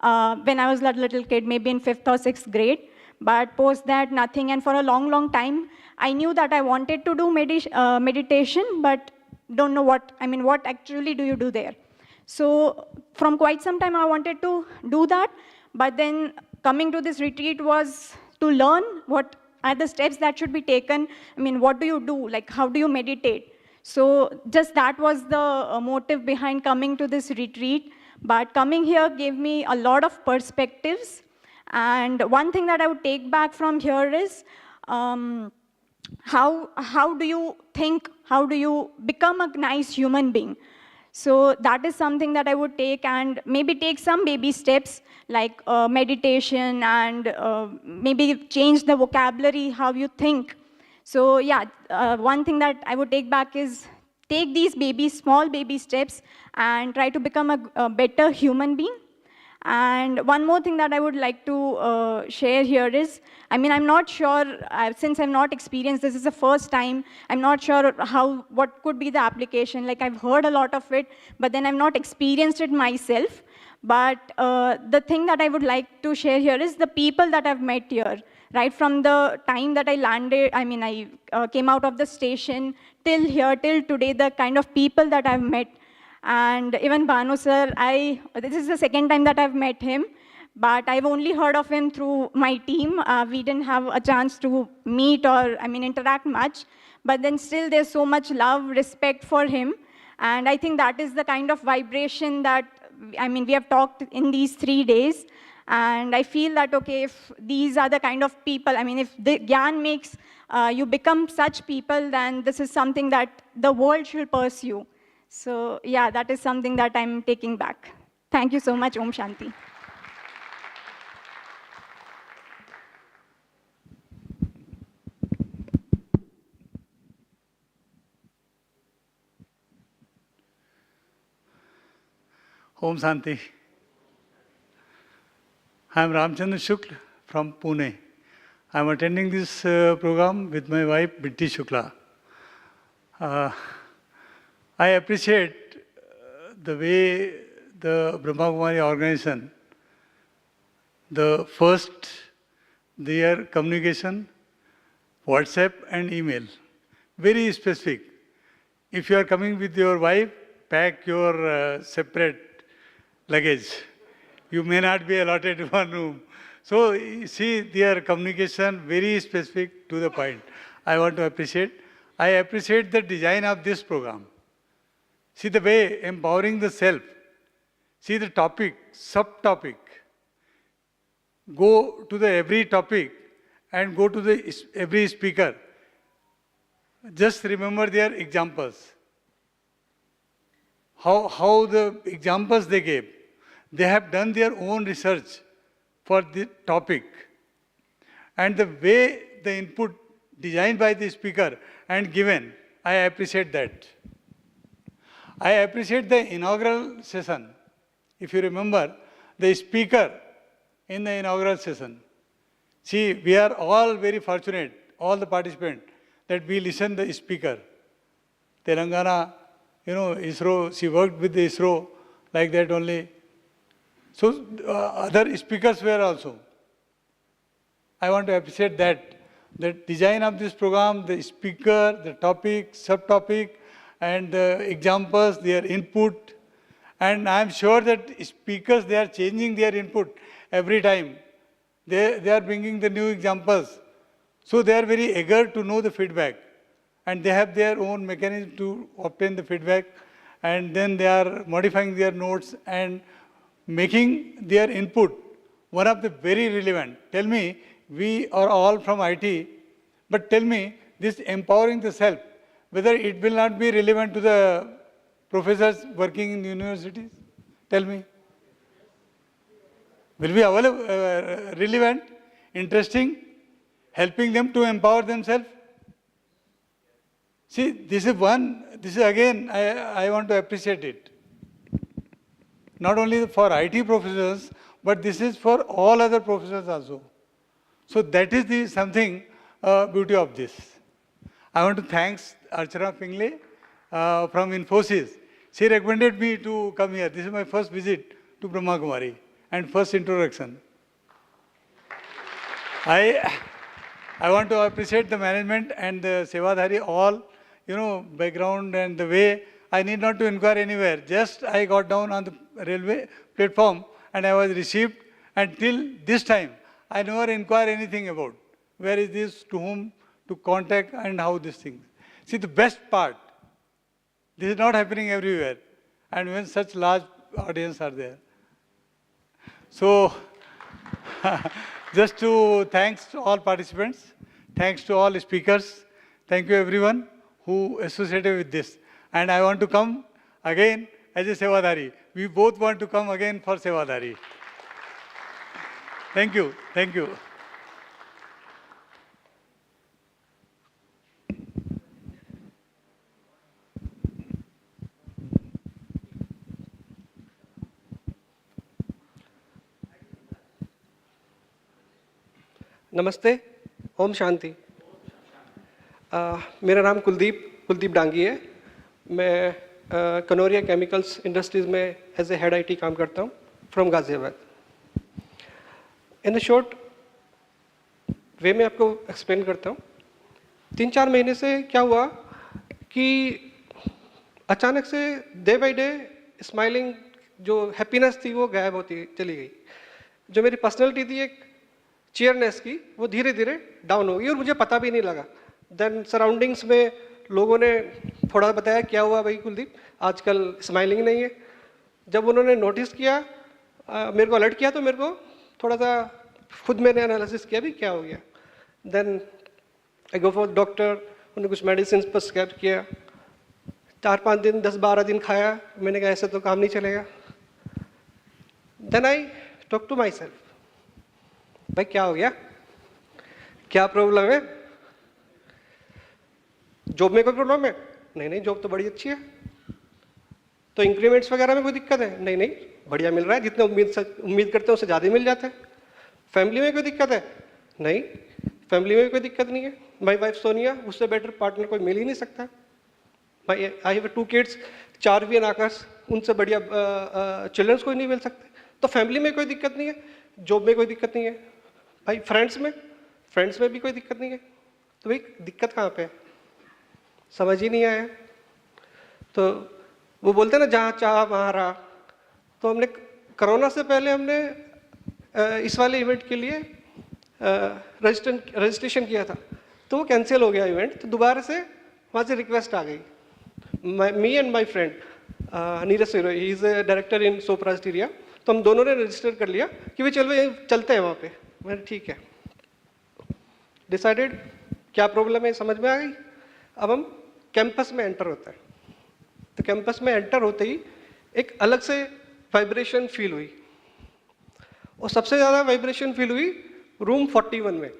[SPEAKER 11] when I was a little kid, maybe in 5th or 6th grade. But post that, nothing. And for a long, long time, I knew that I wanted to do meditation, but don't know what actually do you do there? So from quite some time, I wanted to do that. But then coming to this retreat was to learn what are the steps that should be taken. What do you do? Like, how do you meditate? So just that was the motive behind coming to this retreat. But coming here gave me a lot of perspectives. And one thing that I would take back from here is how do you think, how do you become a nice human being? So that is something that I would take, and maybe take some baby steps like meditation, and maybe change the vocabulary, how you think. So yeah, one thing that I would take back is take these small baby steps and try to become a better human being. And one more thing that I would like to share here is, I'm not sure, since I've not experienced this is the first time, I'm not sure what could be the application. Like, I've heard a lot of it, but then I've not experienced it myself. But the thing that I would like to share here is the people that I've met here. Right from the time that I landed, I came out of the station till here, till today, the kind of people that I've met. And even Bhanu sir, this is the second time that I've met him, but I've only heard of him through my team. We didn't have a chance to meet or, interact much, but then still there's so much love, respect for him. And I think that is the kind of vibration that, we have talked in these 3 days. And I feel that, okay, if these are the kind of people, if the Gyan makes you become such people, then this is something that the world should pursue. So yeah, that is something that I'm taking back. Thank you so much. Om Shanti.
[SPEAKER 12] Om Shanti. I am Ramchandra Shukla from Pune. I am attending this program with my wife, Bitti Shukla. I appreciate the way the Brahma Kumari organization, the first, their communication, WhatsApp and email, very specific. If you are coming with your wife, pack your separate luggage. You may not be allotted one room. So, you see their communication very specific to the point. I want to appreciate. I appreciate the design of this program. See the way empowering the self. See the topic, subtopic. Go to the every topic and go to the every speaker. Just remember their examples. How the examples they gave. They have done their own research for the topic. And the way the input designed by the speaker and given, I appreciate that. I appreciate the inaugural session. If you remember, the speaker in the inaugural session. See, we are all very fortunate, all the participants, that we listen to the speaker. Telangana, ISRO, she worked with the ISRO like that only. So other speakers were also. I want to appreciate that. The design of this program, the speaker, the topic, subtopic, and the examples, their input. And I am sure that speakers, they are changing their input every time. They are bringing the new examples. So they are very eager to know the feedback. And they have their own mechanism to obtain the feedback. And then they are modifying their notes and making their input one of the very relevant. Tell me, we are all from IT, but tell me, this empowering the self, whether it will not be relevant to the professors working in universities? Tell me. Will be relevant, interesting, helping them to empower themselves? See, this is again, I want to appreciate it. Not only for IT professors, but this is for all other professors also. So that is the something beauty of this. I want to thank Archana Pingle from Infosys. She recommended me to come here. This is my first visit to Brahma Kumari and first introduction. I want to appreciate the management and the Sevadhari, all, background and the way. I need not to inquire anywhere. Just I got down on the railway platform and I was received. And till this time, I never inquire anything about where is this, to whom to contact and how this thing. See, the best part, this is not happening everywhere. And when such large audience are there. So, just to thanks to all participants, thanks to all speakers, thank you everyone who associated with this. And I want to come again as a Sevadhari. We both want to come again for Sevadhari. Thank you. Thank you.
[SPEAKER 13] नमस्ते, ओम शांति। मेरा नाम कुलदीप डांगी है। मैं कनौरिया chemicals industries में as a head IT काम करता हूँ। From Ghaziabad. In a short way में आपको एक्सप्लेन करता हूँ। 3-4 महीने से क्या हुआ कि अचानक से डे बाय डे स्माइलिंग जो हैप्पीनेस थी वो गायब होती चली गई। जो मेरी पर्सनैलिटी थी एक चीयरनेस की, वो धीरे धीरे डाउन हो गई और मुझे पता भी नहीं लगा। देन सराउंडिंग्स में लोगों ने थोड़ा बताया क्या हुआ भाई कुलदीप, आजकल स्माइलिंग नहीं है। जब उन्होंने नोटिस किया, मेरे को अलर्ट किया, तो मेरे को थोड़ा सा खुद मैंने एनालिसिस किया भी क्या हो गया। Then I go for doctor, उन्होंने कुछ मेडिसिन प्रिस्क्राइब किया। 4-5 दिन 10-12 दिन खाया। मैंने कहा ऐसे तो काम नहीं चलेगा। Then I talk to myself, भाई क्या हो गया, क्या प्रॉब्लम है, जॉब में कोई प्रॉब्लम है? नहीं नहीं, जॉब तो बड़ी अच्छी है। तो इंक्रीमेंट्स वगैरह में कोई दिक्कत है? नहीं नहीं, बढ़िया मिल रहा है, जितने उम्मीद करते हैं उससे ज़्यादा मिल जाता है। फैमिली में कोई दिक्कत है? नहीं, फैमिली में कोई दिक्कत नहीं है। माई वाइफ सोनिया, उससे बेटर पार्टनर कोई मिल ही नहीं सकता। आई हैव 2 किड्स, 4 भी आकाश, उनसे बढ़िया चिल्ड्रंस कोई नहीं मिल सकते। तो फैमिली में कोई दिक्कत नहीं है, जॉब में कोई दिक्कत नहीं है। भाई फ्रेंड्स में भी कोई दिक्कत नहीं है। तो भाई दिक्कत कहाँ पे है, समझ ही नहीं आया। तो वो बोलते हैं ना, जहाँ चाह वहाँ रहा। तो हमने कोरोना से पहले हमने इस वाले इवेंट के लिए रजिस्ट्रेशन किया था, तो वो कैंसिल हो गया इवेंट। तो दोबारा से वहाँ से रिक्वेस्ट आ गई। Me and my friend Neeraj Siro, he is director in सोपराज एरिया। तो हम दोनों ने रजिस्टर कर लिया कि भाई चलो चलते हैं वहाँ पे। मैंने ठीक है, डिसाइडेड। क्या प्रॉब्लम है समझ में आ गई। अब हम कैंपस में एंटर होते हैं। तो कैंपस में एंटर होते ही एक अलग से वाइब्रेशन फील हुई, और सबसे ज़्यादा वाइब्रेशन फील हुई रूम 41 में।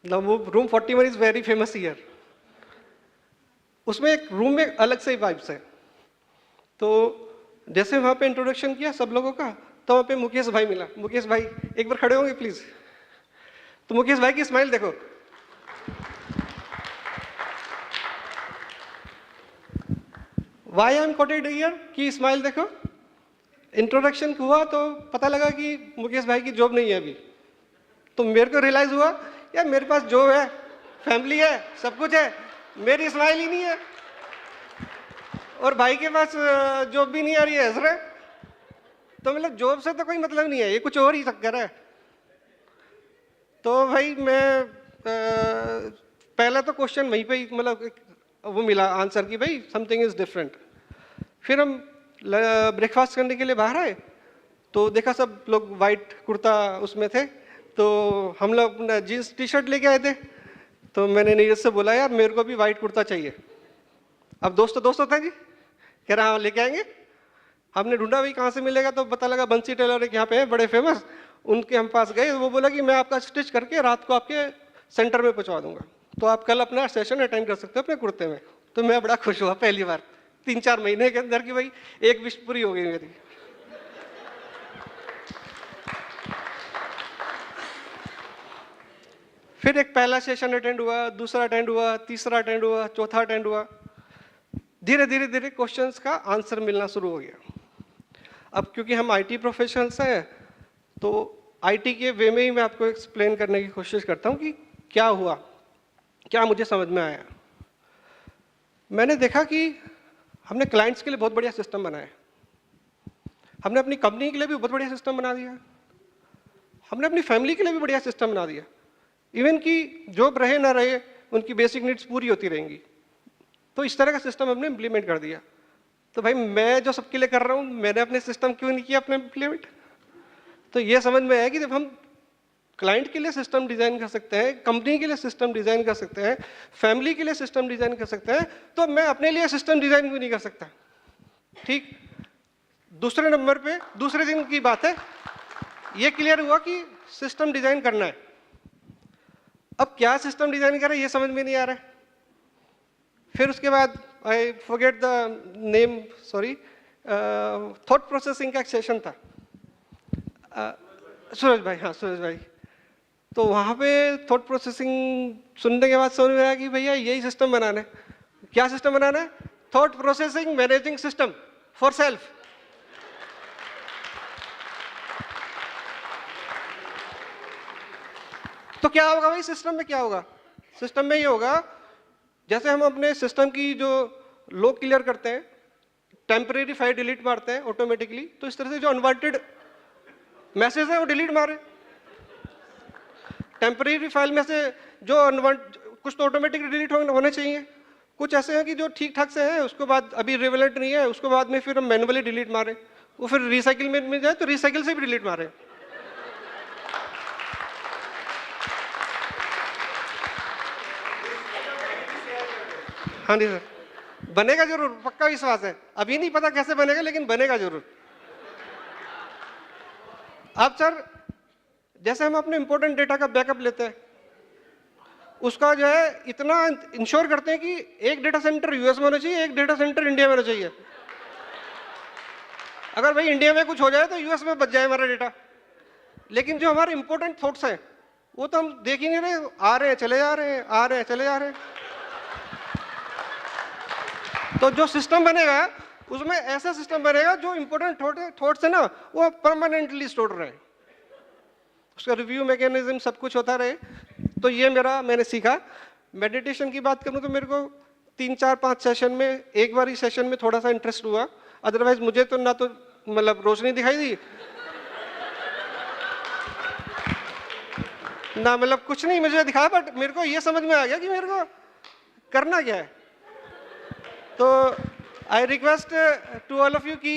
[SPEAKER 13] वो room 41 is very famous year. उसमें एक रूम में अलग से वाइब्स है। तो जैसे वहाँ पे इंट्रोडक्शन किया सब लोगों का, तो वहाँ पे मुकेश भाई मिला। मुकेश भाई एक बार खड़े होंगे प्लीज। तो मुकेश भाई की स्माइल देखो, why I am quoted here की स्माइल देखो। इंट्रोडक्शन हुआ तो पता लगा कि मुकेश भाई की जॉब नहीं है अभी। तो मेरे को रियलाइज हुआ यार मेरे पास जॉब है, फैमिली है, सब कुछ है, मेरी स्माइल ही नहीं है। और भाई के पास जॉब भी नहीं आ रही है, हंस रहे। तो मतलब जॉब से तो कोई मतलब नहीं है, ये कुछ और ही चक्कर है। तो भाई मैं पहला तो क्वेश्चन वहीं पे ही मतलब वो मिला आंसर कि भाई समथिंग इज डिफरेंट। फिर हम ब्रेकफास्ट करने के लिए बाहर आए, तो देखा सब लोग वाइट कुर्ता उसमें थे। तो हम लोग अपना जीन्स टी शर्ट लेके आए थे। तो मैंने नीरज से बोला यार मेरे को भी वाइट कुर्ता चाहिए। अब दोस्त होता है जी, कह रहा हाँ लेके आएंगे। हमने ढूंढा भाई कहाँ से मिलेगा, तो पता लगा बंसी टेलर एक यहाँ पे है बड़े फेमस, उनके हम पास गए। वो बोला कि मैं आपका स्टिच करके रात को आपके सेंटर में पहुँचवा दूंगा, तो आप कल अपना सेशन अटेंड कर सकते हो अपने कुर्ते में। तो मैं बड़ा खुश हुआ पहली बार 3-4 महीने के अंदर कि भाई एक विश पूरी हो गई मेरी। फिर एक पहला सेशन अटेंड हुआ, दूसरा अटेंड हुआ, तीसरा अटेंड हुआ, चौथा अटेंड हुआ। धीरे धीरे धीरे क्वेश्चंस का आंसर मिलना शुरू हो गया। अब क्योंकि हम आईटी प्रोफेशनल्स हैं, तो आईटी के वे में ही मैं आपको एक्सप्लेन करने की कोशिश करता हूँ कि क्या हुआ, क्या मुझे समझ में आया। मैंने देखा कि हमने क्लाइंट्स के लिए बहुत बढ़िया सिस्टम बनाया, हमने अपनी कंपनी के लिए भी बहुत बढ़िया सिस्टम बना दिया, हमने अपनी फैमिली के लिए भी बढ़िया सिस्टम बना दिया। इवन कि जॉब रहे ना रहे उनकी बेसिक नीड्स पूरी होती रहेंगी। तो इस तरह का सिस्टम हमने इम्प्लीमेंट कर दिया। तो भाई मैं जो सबके लिए कर रहा हूँ, मैंने अपने सिस्टम क्यों नहीं किया अपने इम्प्लीमेंट। तो ये समझ में आया कि जब हम क्लाइंट के लिए सिस्टम डिजाइन कर सकते हैं, कंपनी के लिए सिस्टम डिजाइन कर सकते हैं, फैमिली के लिए सिस्टम डिजाइन कर सकते हैं, तो मैं अपने लिए सिस्टम डिजाइन क्यों नहीं कर सकता। ठीक, दूसरे नंबर पे दूसरे दिन की बात है, ये क्लियर हुआ कि सिस्टम डिजाइन करना है। अब क्या सिस्टम डिजाइन करें ये समझ में नहीं आ रहा है। फिर उसके बाद I forget the name, sorry, thought processing का एक सेशन था। सूरज भाई, हाँ सूरज भाई। तो वहाँ पे थॉट प्रोसेसिंग सुनने के बाद समझ में आया कि भैया यही सिस्टम बनाना है। क्या सिस्टम बनाना है? Thought processing managing system for self. तो क्या होगा भाई सिस्टम में, क्या होगा सिस्टम में? ये होगा जैसे हम अपने सिस्टम की जो लॉग क्लियर करते हैं, टेम्परेरी फाइल डिलीट मारते हैं ऑटोमेटिकली, तो इस तरह से जो अनवांटेड मैसेज है वो डिलीट मारे। टेम्परेरी फाइल में से जो कुछ तो ऑटोमेटिकली डिलीट होने चाहिए, कुछ ऐसे हैं कि जो ठीक ठाक से हैं, उसके बाद अभी रिवेलेंट नहीं है, उसके बाद में फिर हम मैनुअली डिलीट मारे, वो फिर रिसाइकिल में मिल जाए तो रिसाइकिल से भी डिलीट मारे। हाँ जी सर, बनेगा जरूर, पक्का विश्वास है। अभी नहीं पता कैसे बनेगा, लेकिन बनेगा जरूर। अब सर जैसे हम अपने इंपॉर्टेंट डेटा का बैकअप लेते हैं, उसका जो है इतना इंश्योर करते हैं कि एक डेटा सेंटर यूएस में होना चाहिए, एक डेटा सेंटर इंडिया में होना चाहिए। अगर भाई इंडिया में कुछ हो जाए तो यूएस में बच जाए हमारा डेटा। लेकिन जो हमारे इंपॉर्टेंट थॉट्स हैं वो तो हम देख ही नहीं रहे, आ रहे हैं चले जा रहे हैं, आ रहे हैं चले जा रहे हैं। तो जो सिस्टम बनेगा उसमें ऐसा सिस्टम बनेगा जो इंपॉर्टेंट थॉट्स है ना वो परमानेंटली स्टोर रहे, उसका रिव्यू मैकेनिज्म सब कुछ होता रहे। तो ये मैंने सीखा। मेडिटेशन की बात करूं तो मेरे को 3, 4, 5 सेशन में, एक बार ही सेशन में थोड़ा सा इंटरेस्ट हुआ, अदरवाइज मुझे तो ना तो मतलब रोशनी दिखाई दी ना मतलब कुछ नहीं मुझे दिखा, बट मेरे को ये समझ में आ गया कि मेरे को करना क्या है। तो I request to all of you कि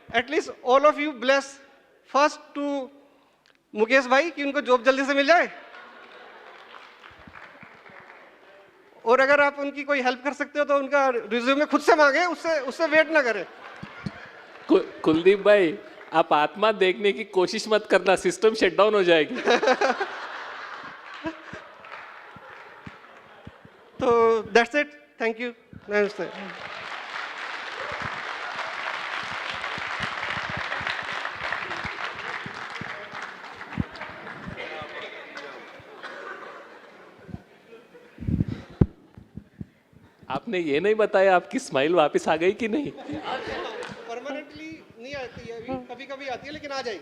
[SPEAKER 13] at least all of you bless first to Mukesh भाई कि उनको जॉब जल्दी से मिल जाए, और अगर आप उनकी कोई हेल्प कर सकते हो तो उनका रिज्यूमे खुद से मांगे, उससे वेट ना करें।
[SPEAKER 14] कुलदीप भाई, आप आत्मा देखने की कोशिश मत करना, सिस्टम शटडाउन हो जाएगी।
[SPEAKER 13] तो दैट्स इट, थैंक यू, नमस्ते।
[SPEAKER 14] आपने ये नहीं बताया आपकी स्माइल वापस आ गई कि नहीं?
[SPEAKER 13] परमानेंटली नहीं आती है, अभी कभी कभी आती है, लेकिन आ जाएगी।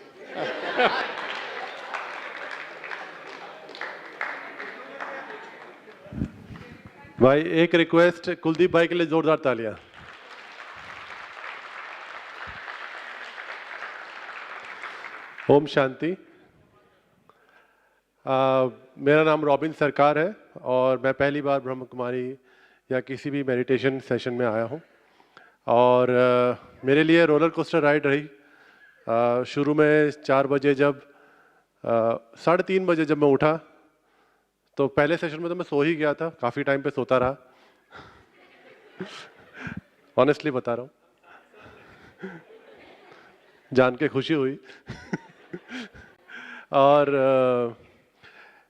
[SPEAKER 15] भाई एक रिक्वेस्ट, कुलदीप भाई के लिए जोरदार तालियां। ओम शांति। मेरा नाम रॉबिन सरकार है और मैं पहली बार ब्रह्म कुमारी या किसी भी मेडिटेशन सेशन में आया हूँ, और मेरे लिए रोलर कोस्टर राइड रही। शुरू में 4 बजे जब 3:30 बजे जब मैं उठा तो पहले सेशन में तो मैं सो ही गया था, काफ़ी टाइम पे सोता रहा। ऑनेस्टली बता रहा हूँ, जान के खुशी हुई। और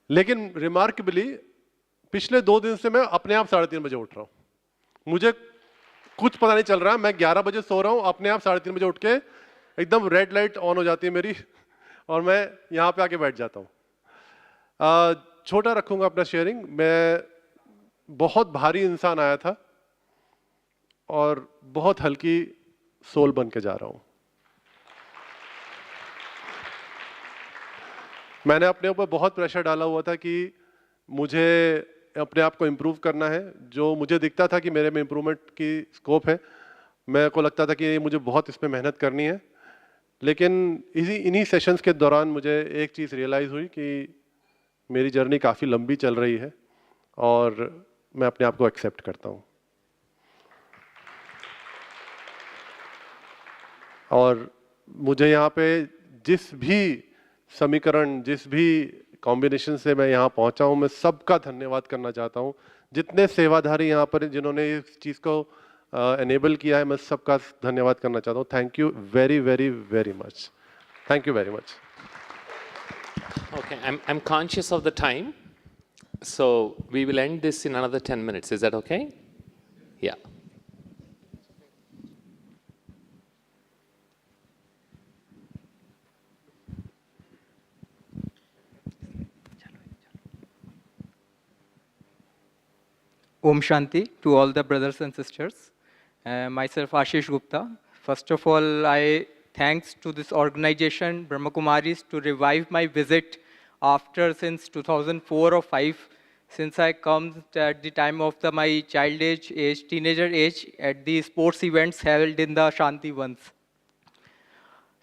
[SPEAKER 15] लेकिन रिमार्केबली पिछले 2 दिन से मैं अपने आप 3:30 बजे उठ रहा हूँ। मुझे कुछ पता नहीं चल रहा, मैं 11 बजे सो रहा हूँ, अपने आप 3:30 बजे उठ के एकदम रेड लाइट ऑन हो जाती है मेरी और मैं यहाँ पे आके बैठ जाता हूँ। छोटा रखूँगा अपना शेयरिंग। मैं बहुत भारी इंसान आया था और बहुत हल्की सोल बन के जा रहा हूँ। मैंने अपने ऊपर बहुत प्रेशर डाला हुआ था कि मुझे अपने आप को इम्प्रूव करना है। जो मुझे दिखता था कि मेरे में इम्प्रूवमेंट की स्कोप है, मेरे को लगता था कि मुझे बहुत इस पर मेहनत करनी है। लेकिन इन्हीं सेशंस के दौरान मुझे एक चीज़ रियलाइज़ हुई कि मेरी जर्नी काफ़ी लंबी चल रही है और मैं अपने आप को एक्सेप्ट करता हूँ। और मुझे यहाँ पे जिस भी समीकरण, जिस भी कॉम्बिनेशन से मैं यहाँ पहुँचा हूँ, मैं सबका धन्यवाद करना चाहता हूँ। जितने सेवाधारी यहाँ पर जिन्होंने इस चीज़ को एनेबल किया है, मैं सबका धन्यवाद करना चाहता हूँ। Thank you very very very much. Thank you very much.
[SPEAKER 3] Okay, I'm conscious of the time, so we will end this in another 10 minutes. Is that okay? Yeah.
[SPEAKER 16] Om Shanti to all the brothers and sisters. Myself Ashish Gupta. First of all, I thanks to this organization, Brahma Kumaris, to revive my visit after since 2004 or 5, since I come at the time of my child age, teenager age, at the sports events held in the Shanti ones.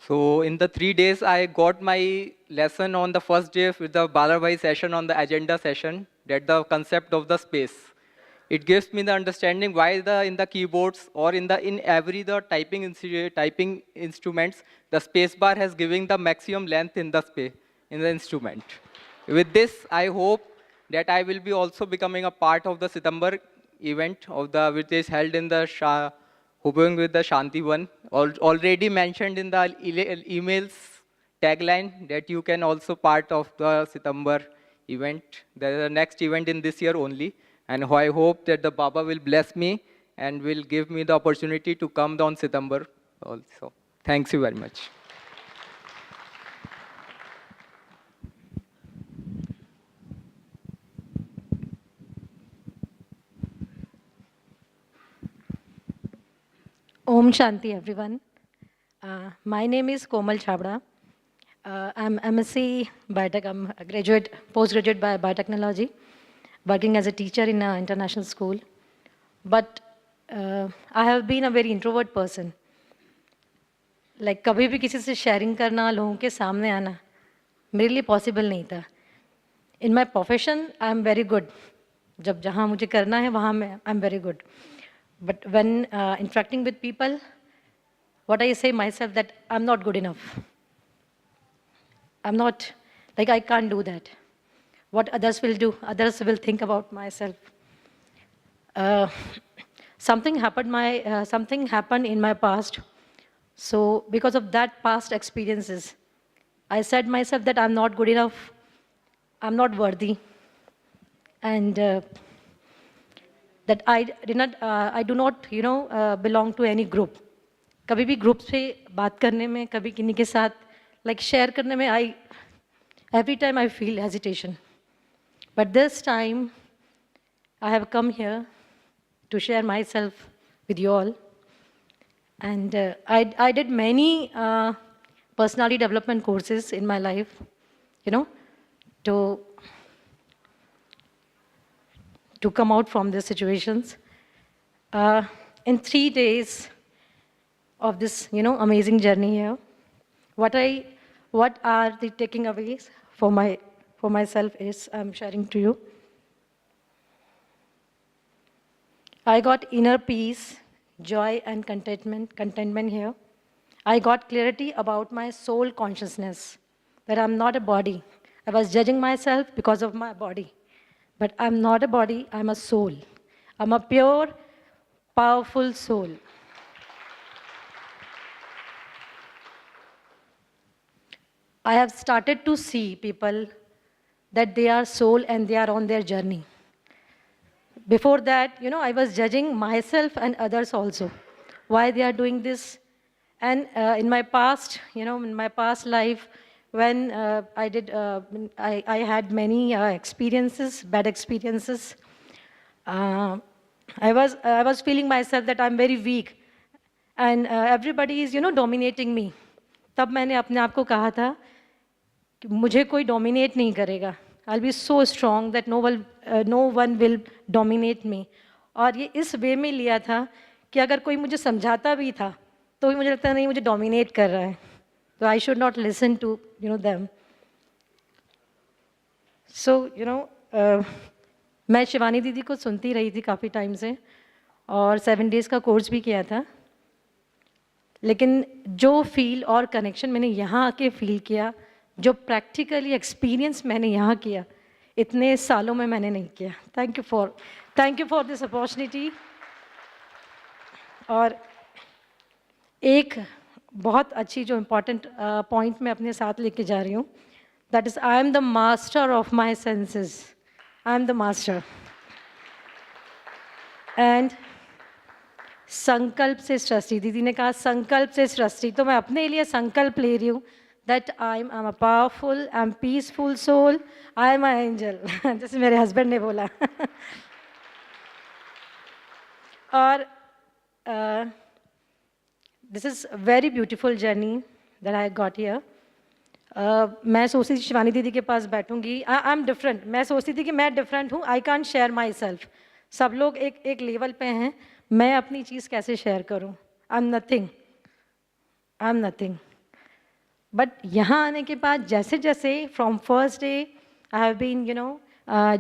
[SPEAKER 16] So in the 3 days, I got my lesson on the first day with the Balarbai session on the agenda session, that the concept of the space. It gives me the understanding why in the keyboards or in every typing instruments, the space bar has given the maximum length in the instrument. With this, I hope that I will be also becoming a part of the September event which is held in the hoping with the Shanti one. Already mentioned in the emails tagline that you can also part of the September event. There is a next event in this year only. And I hope that the Baba will bless me and will give me the opportunity to come down September also. Thanks you very much.
[SPEAKER 17] Om Shanti, everyone. My name is Komal Chabda. I'm MSc Biotech. I'm a postgraduate by biotechnology, working as a teacher in an international school. But I have been a very introvert person. Like कभी भी किसी से sharing करना, लोगों के सामने आना, मेरे लिए possible नहीं था. In my profession, I'm very good. जब जहाँ मुझे करना है, वहाँ I'm very good. But when interacting with people, what I say myself that I'm not good enough. I'm not, like I can't do that. What others will do, others will think about myself. Something happened in my past. So because of that past experiences, I said myself that I'm not good enough, I'm not worthy, and that I do not, belong to any group. कभी भी group से बात करने में, कभी किन्हीं के साथ like share करने में, every time I feel hesitation. But this time, I have come here to share myself with you all. And I did many personality development courses in my life, to come out from these situations. In 3 days of this, amazing journey here, what are the taking aways for myself is I'm sharing to you. I got inner peace, joy and contentment here. I got clarity about my soul consciousness, that I'm not a body. I was judging myself because of my body. But I'm not a body, I'm a soul. I'm a pure, powerful soul. I have started to see people that they are soul and they are on their journey. Before that, I was judging myself and others also, why they are doing this. And in my past, in my past life, when I had many experiences, bad experiences, I was feeling myself that I'm very weak, and everybody is, dominating me. तब मैंने अपने आप को कहा था कि मुझे कोई dominate नहीं करेगा. I'll be so strong that no one will dominate me. और ये इस वे में लिया था कि अगर कोई मुझे समझाता भी था, तो भी मुझे लगता नहीं मुझे dominate कर रहा है. So I should not listen to, them. So, मैं शिवानी दीदी को सुनती रही थी काफ़ी टाइम से, और 7 days का कोर्स भी किया था. लेकिन जो फील और कनेक्शन मैंने यहाँ आके फील किया, जो प्रैक्टिकली एक्सपीरियंस मैंने यहाँ किया, इतने सालों में मैंने नहीं किया. Thank you for this opportunity. और एक बहुत अच्छी जो इम्पॉर्टेंट पॉइंट मैं अपने साथ लेके जा रही हूँ, that is I am the master of my senses. I am the master. And संकल्प से सृष्टि, दीदी ने कहा संकल्प से सृष्टि, तो मैं अपने लिए संकल्प ले रही हूँ that I'm a powerful, I'm peaceful soul, I'm an angel. जैसे मेरे हस्बैंड ने बोला. और this is a very beautiful journey that I got here. मैं सोचती थी शिवानी दीदी के पास बैठूंगी, आई एम डिफरेंट, मैं सोचती थी कि मैं डिफरेंट हूँ, I can't share my self, सब लोग एक लेवल पे हैं, मैं अपनी चीज़ कैसे शेयर करूँ, I am nothing, I am nothing. But यहाँ आने के बाद जैसे जैसे from first day I have been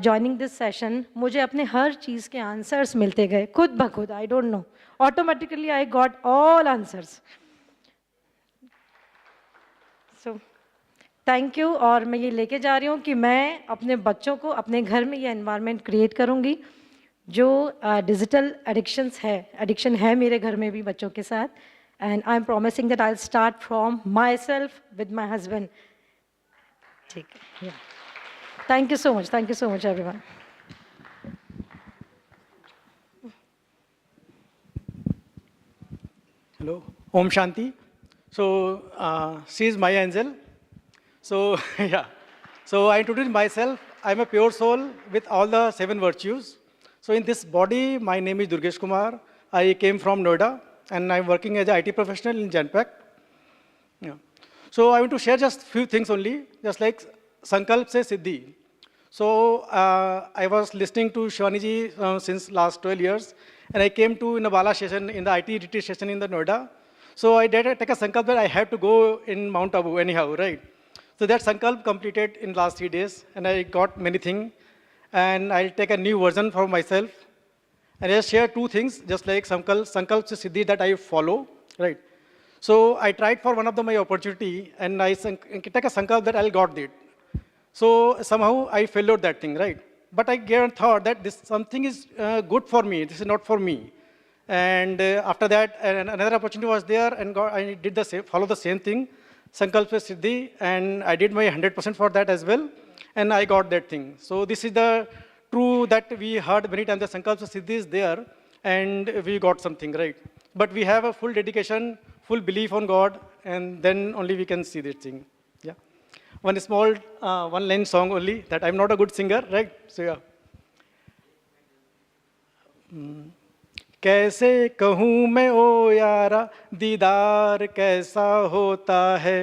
[SPEAKER 17] joining this session, मुझे अपने हर चीज़ के आंसर्स मिलते गए खुद ब खुद, I don't know, automatically I got all answers. So thank you. और मैं ये लेके जा रही हूँ कि मैं अपने बच्चों को अपने घर में ये एनवायरनमेंट क्रिएट करूँगी जो डिजिटल एडिक्शन है मेरे घर में भी बच्चों के साथ, and I am promising that I will start from my self with my husband. ठीक है, thank you so much everyone.
[SPEAKER 4] Hello, Om Shanti. So, she is my angel. So, yeah. So, I introduce myself. I'm a pure soul with all the 7 virtues. So, in this body, my name is Durgesh Kumar. I came from Noida, and I'm working as an IT professional in Genpact. Yeah. So, I want to share just few things only, just like Sankalp se Siddhi. So, I was listening to Shivani ji since last 12 years, and I came to in a Bala session, in the IT retreat session in the Noida. So I did take a sankalp that I had to go in Mount Abu anyhow, right? So that sankalp completed in last 3 days, and I got many things. And I'll take a new version for myself. And I'll share 2 things, just like sankalp se siddhi that I follow, right? So I tried for one of my opportunity, and I take a sankalp that I'll got it. So somehow I failed that thing, right? But I thought that this something is good for me. This is not for me. And after that, another opportunity was there, and I did the same, follow the same thing, Sankalpa Siddhi, and I did my 100% for that as well, and I got that thing. So this is the true that we heard many times. The Sankalpa Siddhi is there, and we got something, right? But we have a full dedication, full belief on God, and then only we can see this thing. Yeah. One small one-line song only, that I'm not a good singer, right? So yeah. कैसे कहूँ मैं ओ यारा दीदार कैसा होता है,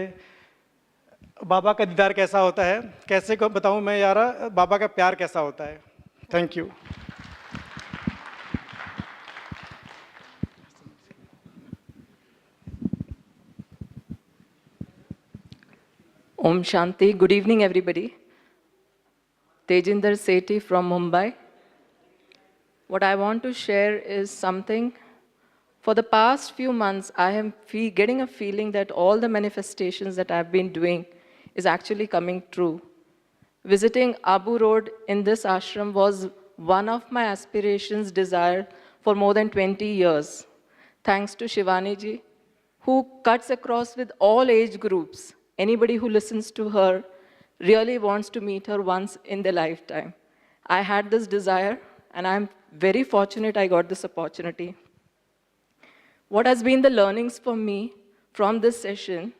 [SPEAKER 4] बाबा का दीदार कैसा होता है, कैसे बताऊँ मैं यारा बाबा का प्यार कैसा होता है। Thank you.
[SPEAKER 18] Om Shanti. Good evening, everybody. Tejinder Sethi from Mumbai. What I want to share is something. For the past few months, I am getting a feeling that all the manifestations that I've been doing is actually coming true. Visiting Abu Road in this ashram was one of my aspirations, desire for more than 20 years. Thanks to Shivani ji, who cuts across with all age groups. Anybody who listens to her really wants to meet her once in their lifetime. I had this desire, and I'm very fortunate I got this opportunity. What has been the learnings for me from this session?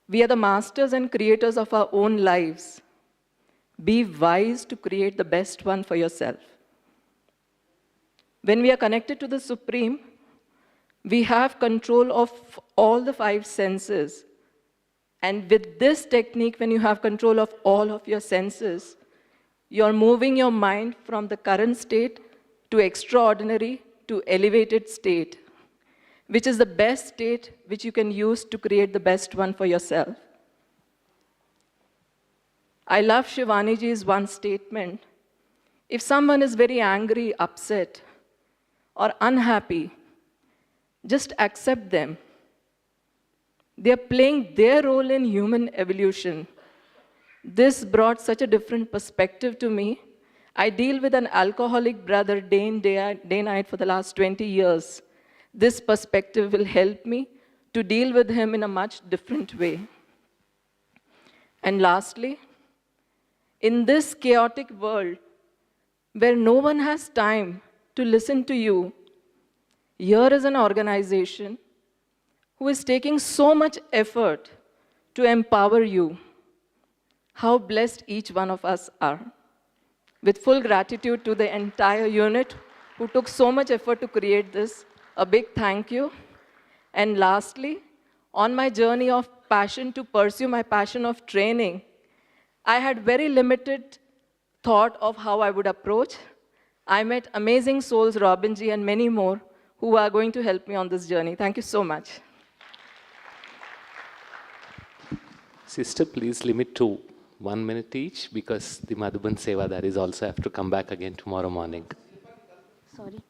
[SPEAKER 18] We are the masters and creators of our own lives. Be wise to create the best one for yourself. When we are connected to the Supreme, we have control of all the 5 senses. And with this technique, when you have control of all of your senses, you're moving your mind from the current state to extraordinary to elevated state, which is the best state which you can use to create the best one for yourself. I love Shivani ji's one statement. If someone is very angry, upset, or unhappy, just accept them. They are playing their role in human evolution. This brought such a different perspective to me. I deal with an alcoholic brother day night for the last 20 years. This perspective will help me to deal with him in a much different way. And lastly, in this chaotic world where no one has time to listen to you, here is an organization who is taking so much effort to empower you. How blessed each one of us are. With full gratitude to the entire unit who took so much effort to create this, a big thank you. And lastly, on my journey of passion to pursue my passion of training, I had very limited thought of how I would approach. I met amazing souls, Robin ji, and many more who are going to help me on this journey. Thank you so much.
[SPEAKER 3] Sister, please limit to 1 minute each because the Madhuban Sevadaris also have to come back again tomorrow morning.
[SPEAKER 7] Sorry.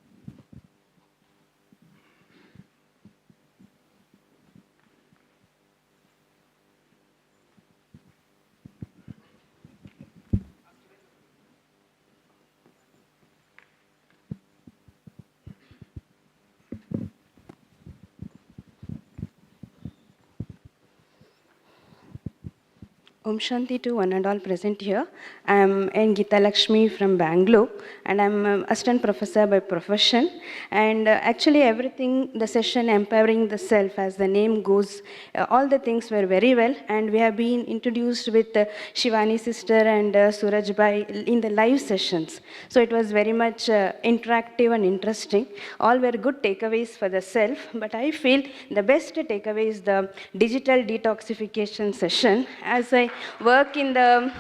[SPEAKER 7] Om Shanti to one and all present here. I am N. Geeta Lakshmi from Bangalore, and I am assistant professor by profession. And actually everything, the session Empowering the Self, as the name goes, all the things were very well. And we have been introduced with Shivani sister and Suraj Bhai in the live sessions. So it was very much interactive and interesting. All were good takeaways for the self, but I feel the best takeaway is the digital detoxification session. As I work in the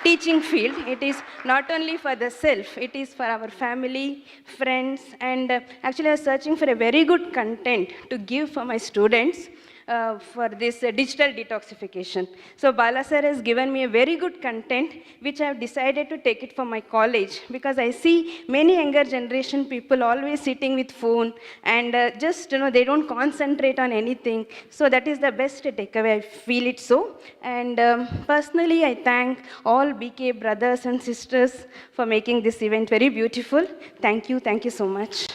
[SPEAKER 7] teaching field, it is not only for the self, it is for our family, friends, and actually I was searching for a very good content to give for my students for this digital detoxification. So Bala sir has given me a very good content which I have decided to take it for my college, because I see many younger generation people always sitting with phone and just they don't concentrate on anything. So that is the best takeaway, I feel it so. And personally I thank all BK brothers and sisters for making this event very beautiful. Thank you so much.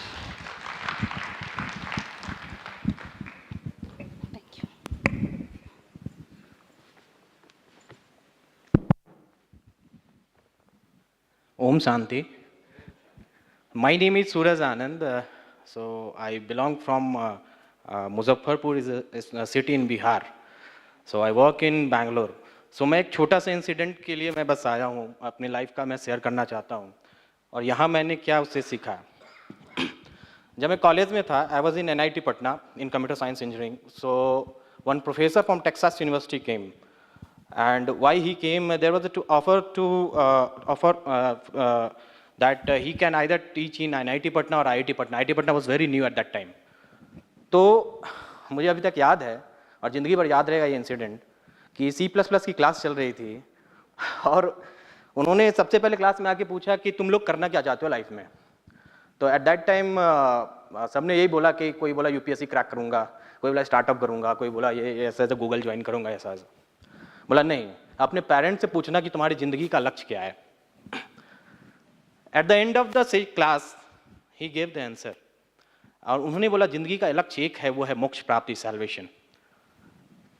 [SPEAKER 9] Om Shanti. My name is Suraj Anand. So I belong from Muzaffarpur, is a city in Bihar. So I work in Bangalore. So मैं एक छोटा सा incident के लिए मैं बस आया हूँ, अपनी लाइफ का मैं शेयर करना चाहता हूँ. और यहाँ मैंने क्या उससे सीखा. जब मैं कॉलेज में था, I was in NIT Patna in computer science engineering. So one professor from Texas University came. And why he came, there was to offer that he can either teach in NIT Patna or IIT Patna. IIT Patna was very new at that time. तो मुझे अभी तक याद है और ज़िंदगी भर याद रहेगा ये इंसिडेंट कि C++ की क्लास चल रही थी और उन्होंने सबसे पहले क्लास में आके पूछा कि तुम लोग करना क्या चाहते हो लाइफ में. तो एट दैट टाइम सबने यही बोला कि कोई बोला UPSC क्रैक करूँगा, कोई बोला स्टार्टअप करूँगा, कोई बोला ये ऐसा ऐसा गूगल ज्वाइन करूँगा ऐसा ऐसा. बोला नहीं, अपने पेरेंट्स से पूछना कि तुम्हारी ज़िंदगी का लक्ष्य क्या है. At the end of the class he gave the answer. और उन्होंने बोला ज़िंदगी का लक्ष्य एक है, वो है मोक्ष प्राप्ति, सैल्वेशन.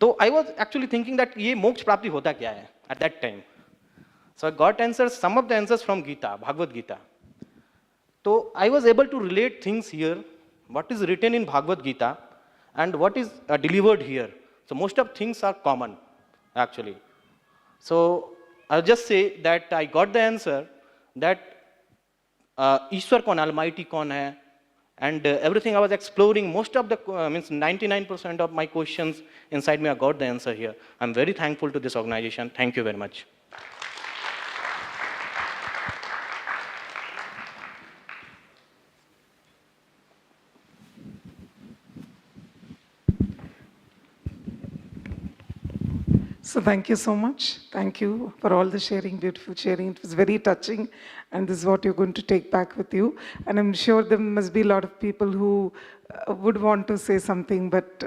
[SPEAKER 9] तो I was actually thinking that ये मोक्ष प्राप्ति होता क्या है at that time. So I got answers, some of the answers from Gita, Bhagavat Gita. तो I was able to relate things here, what is written in Bhagavad Gita and what is delivered here. So most of things are common actually. So I'll just say that I got the answer that Ishwar kaun, Almighty kaun hai, and everything I was exploring, most of the, means 99% of my questions inside me, I got the answer here. I'm very thankful to this organization. Thank you very much.
[SPEAKER 1] So thank you so much. Thank you for all the sharing, beautiful sharing. It was very touching, and this is what you're going to take back with you. And I'm sure there must be a lot of people who would want to say something, but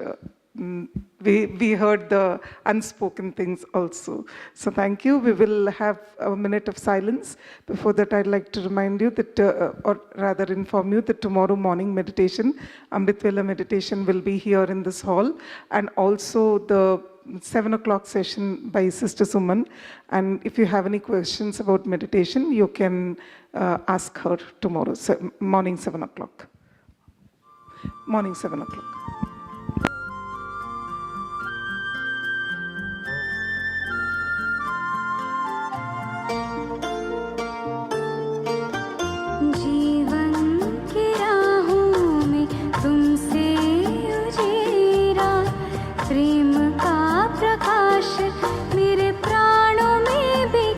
[SPEAKER 1] we heard the unspoken things also. So thank you. We will have a minute of silence. Before that, I'd like to remind you that, or rather inform you that tomorrow morning meditation, Amrit Vela meditation will be here in this hall, and also the 7 o'clock session by Sister Suman. And if you have any questions about meditation, you can ask her tomorrow, morning 7 o'clock. Morning 7 o'clock.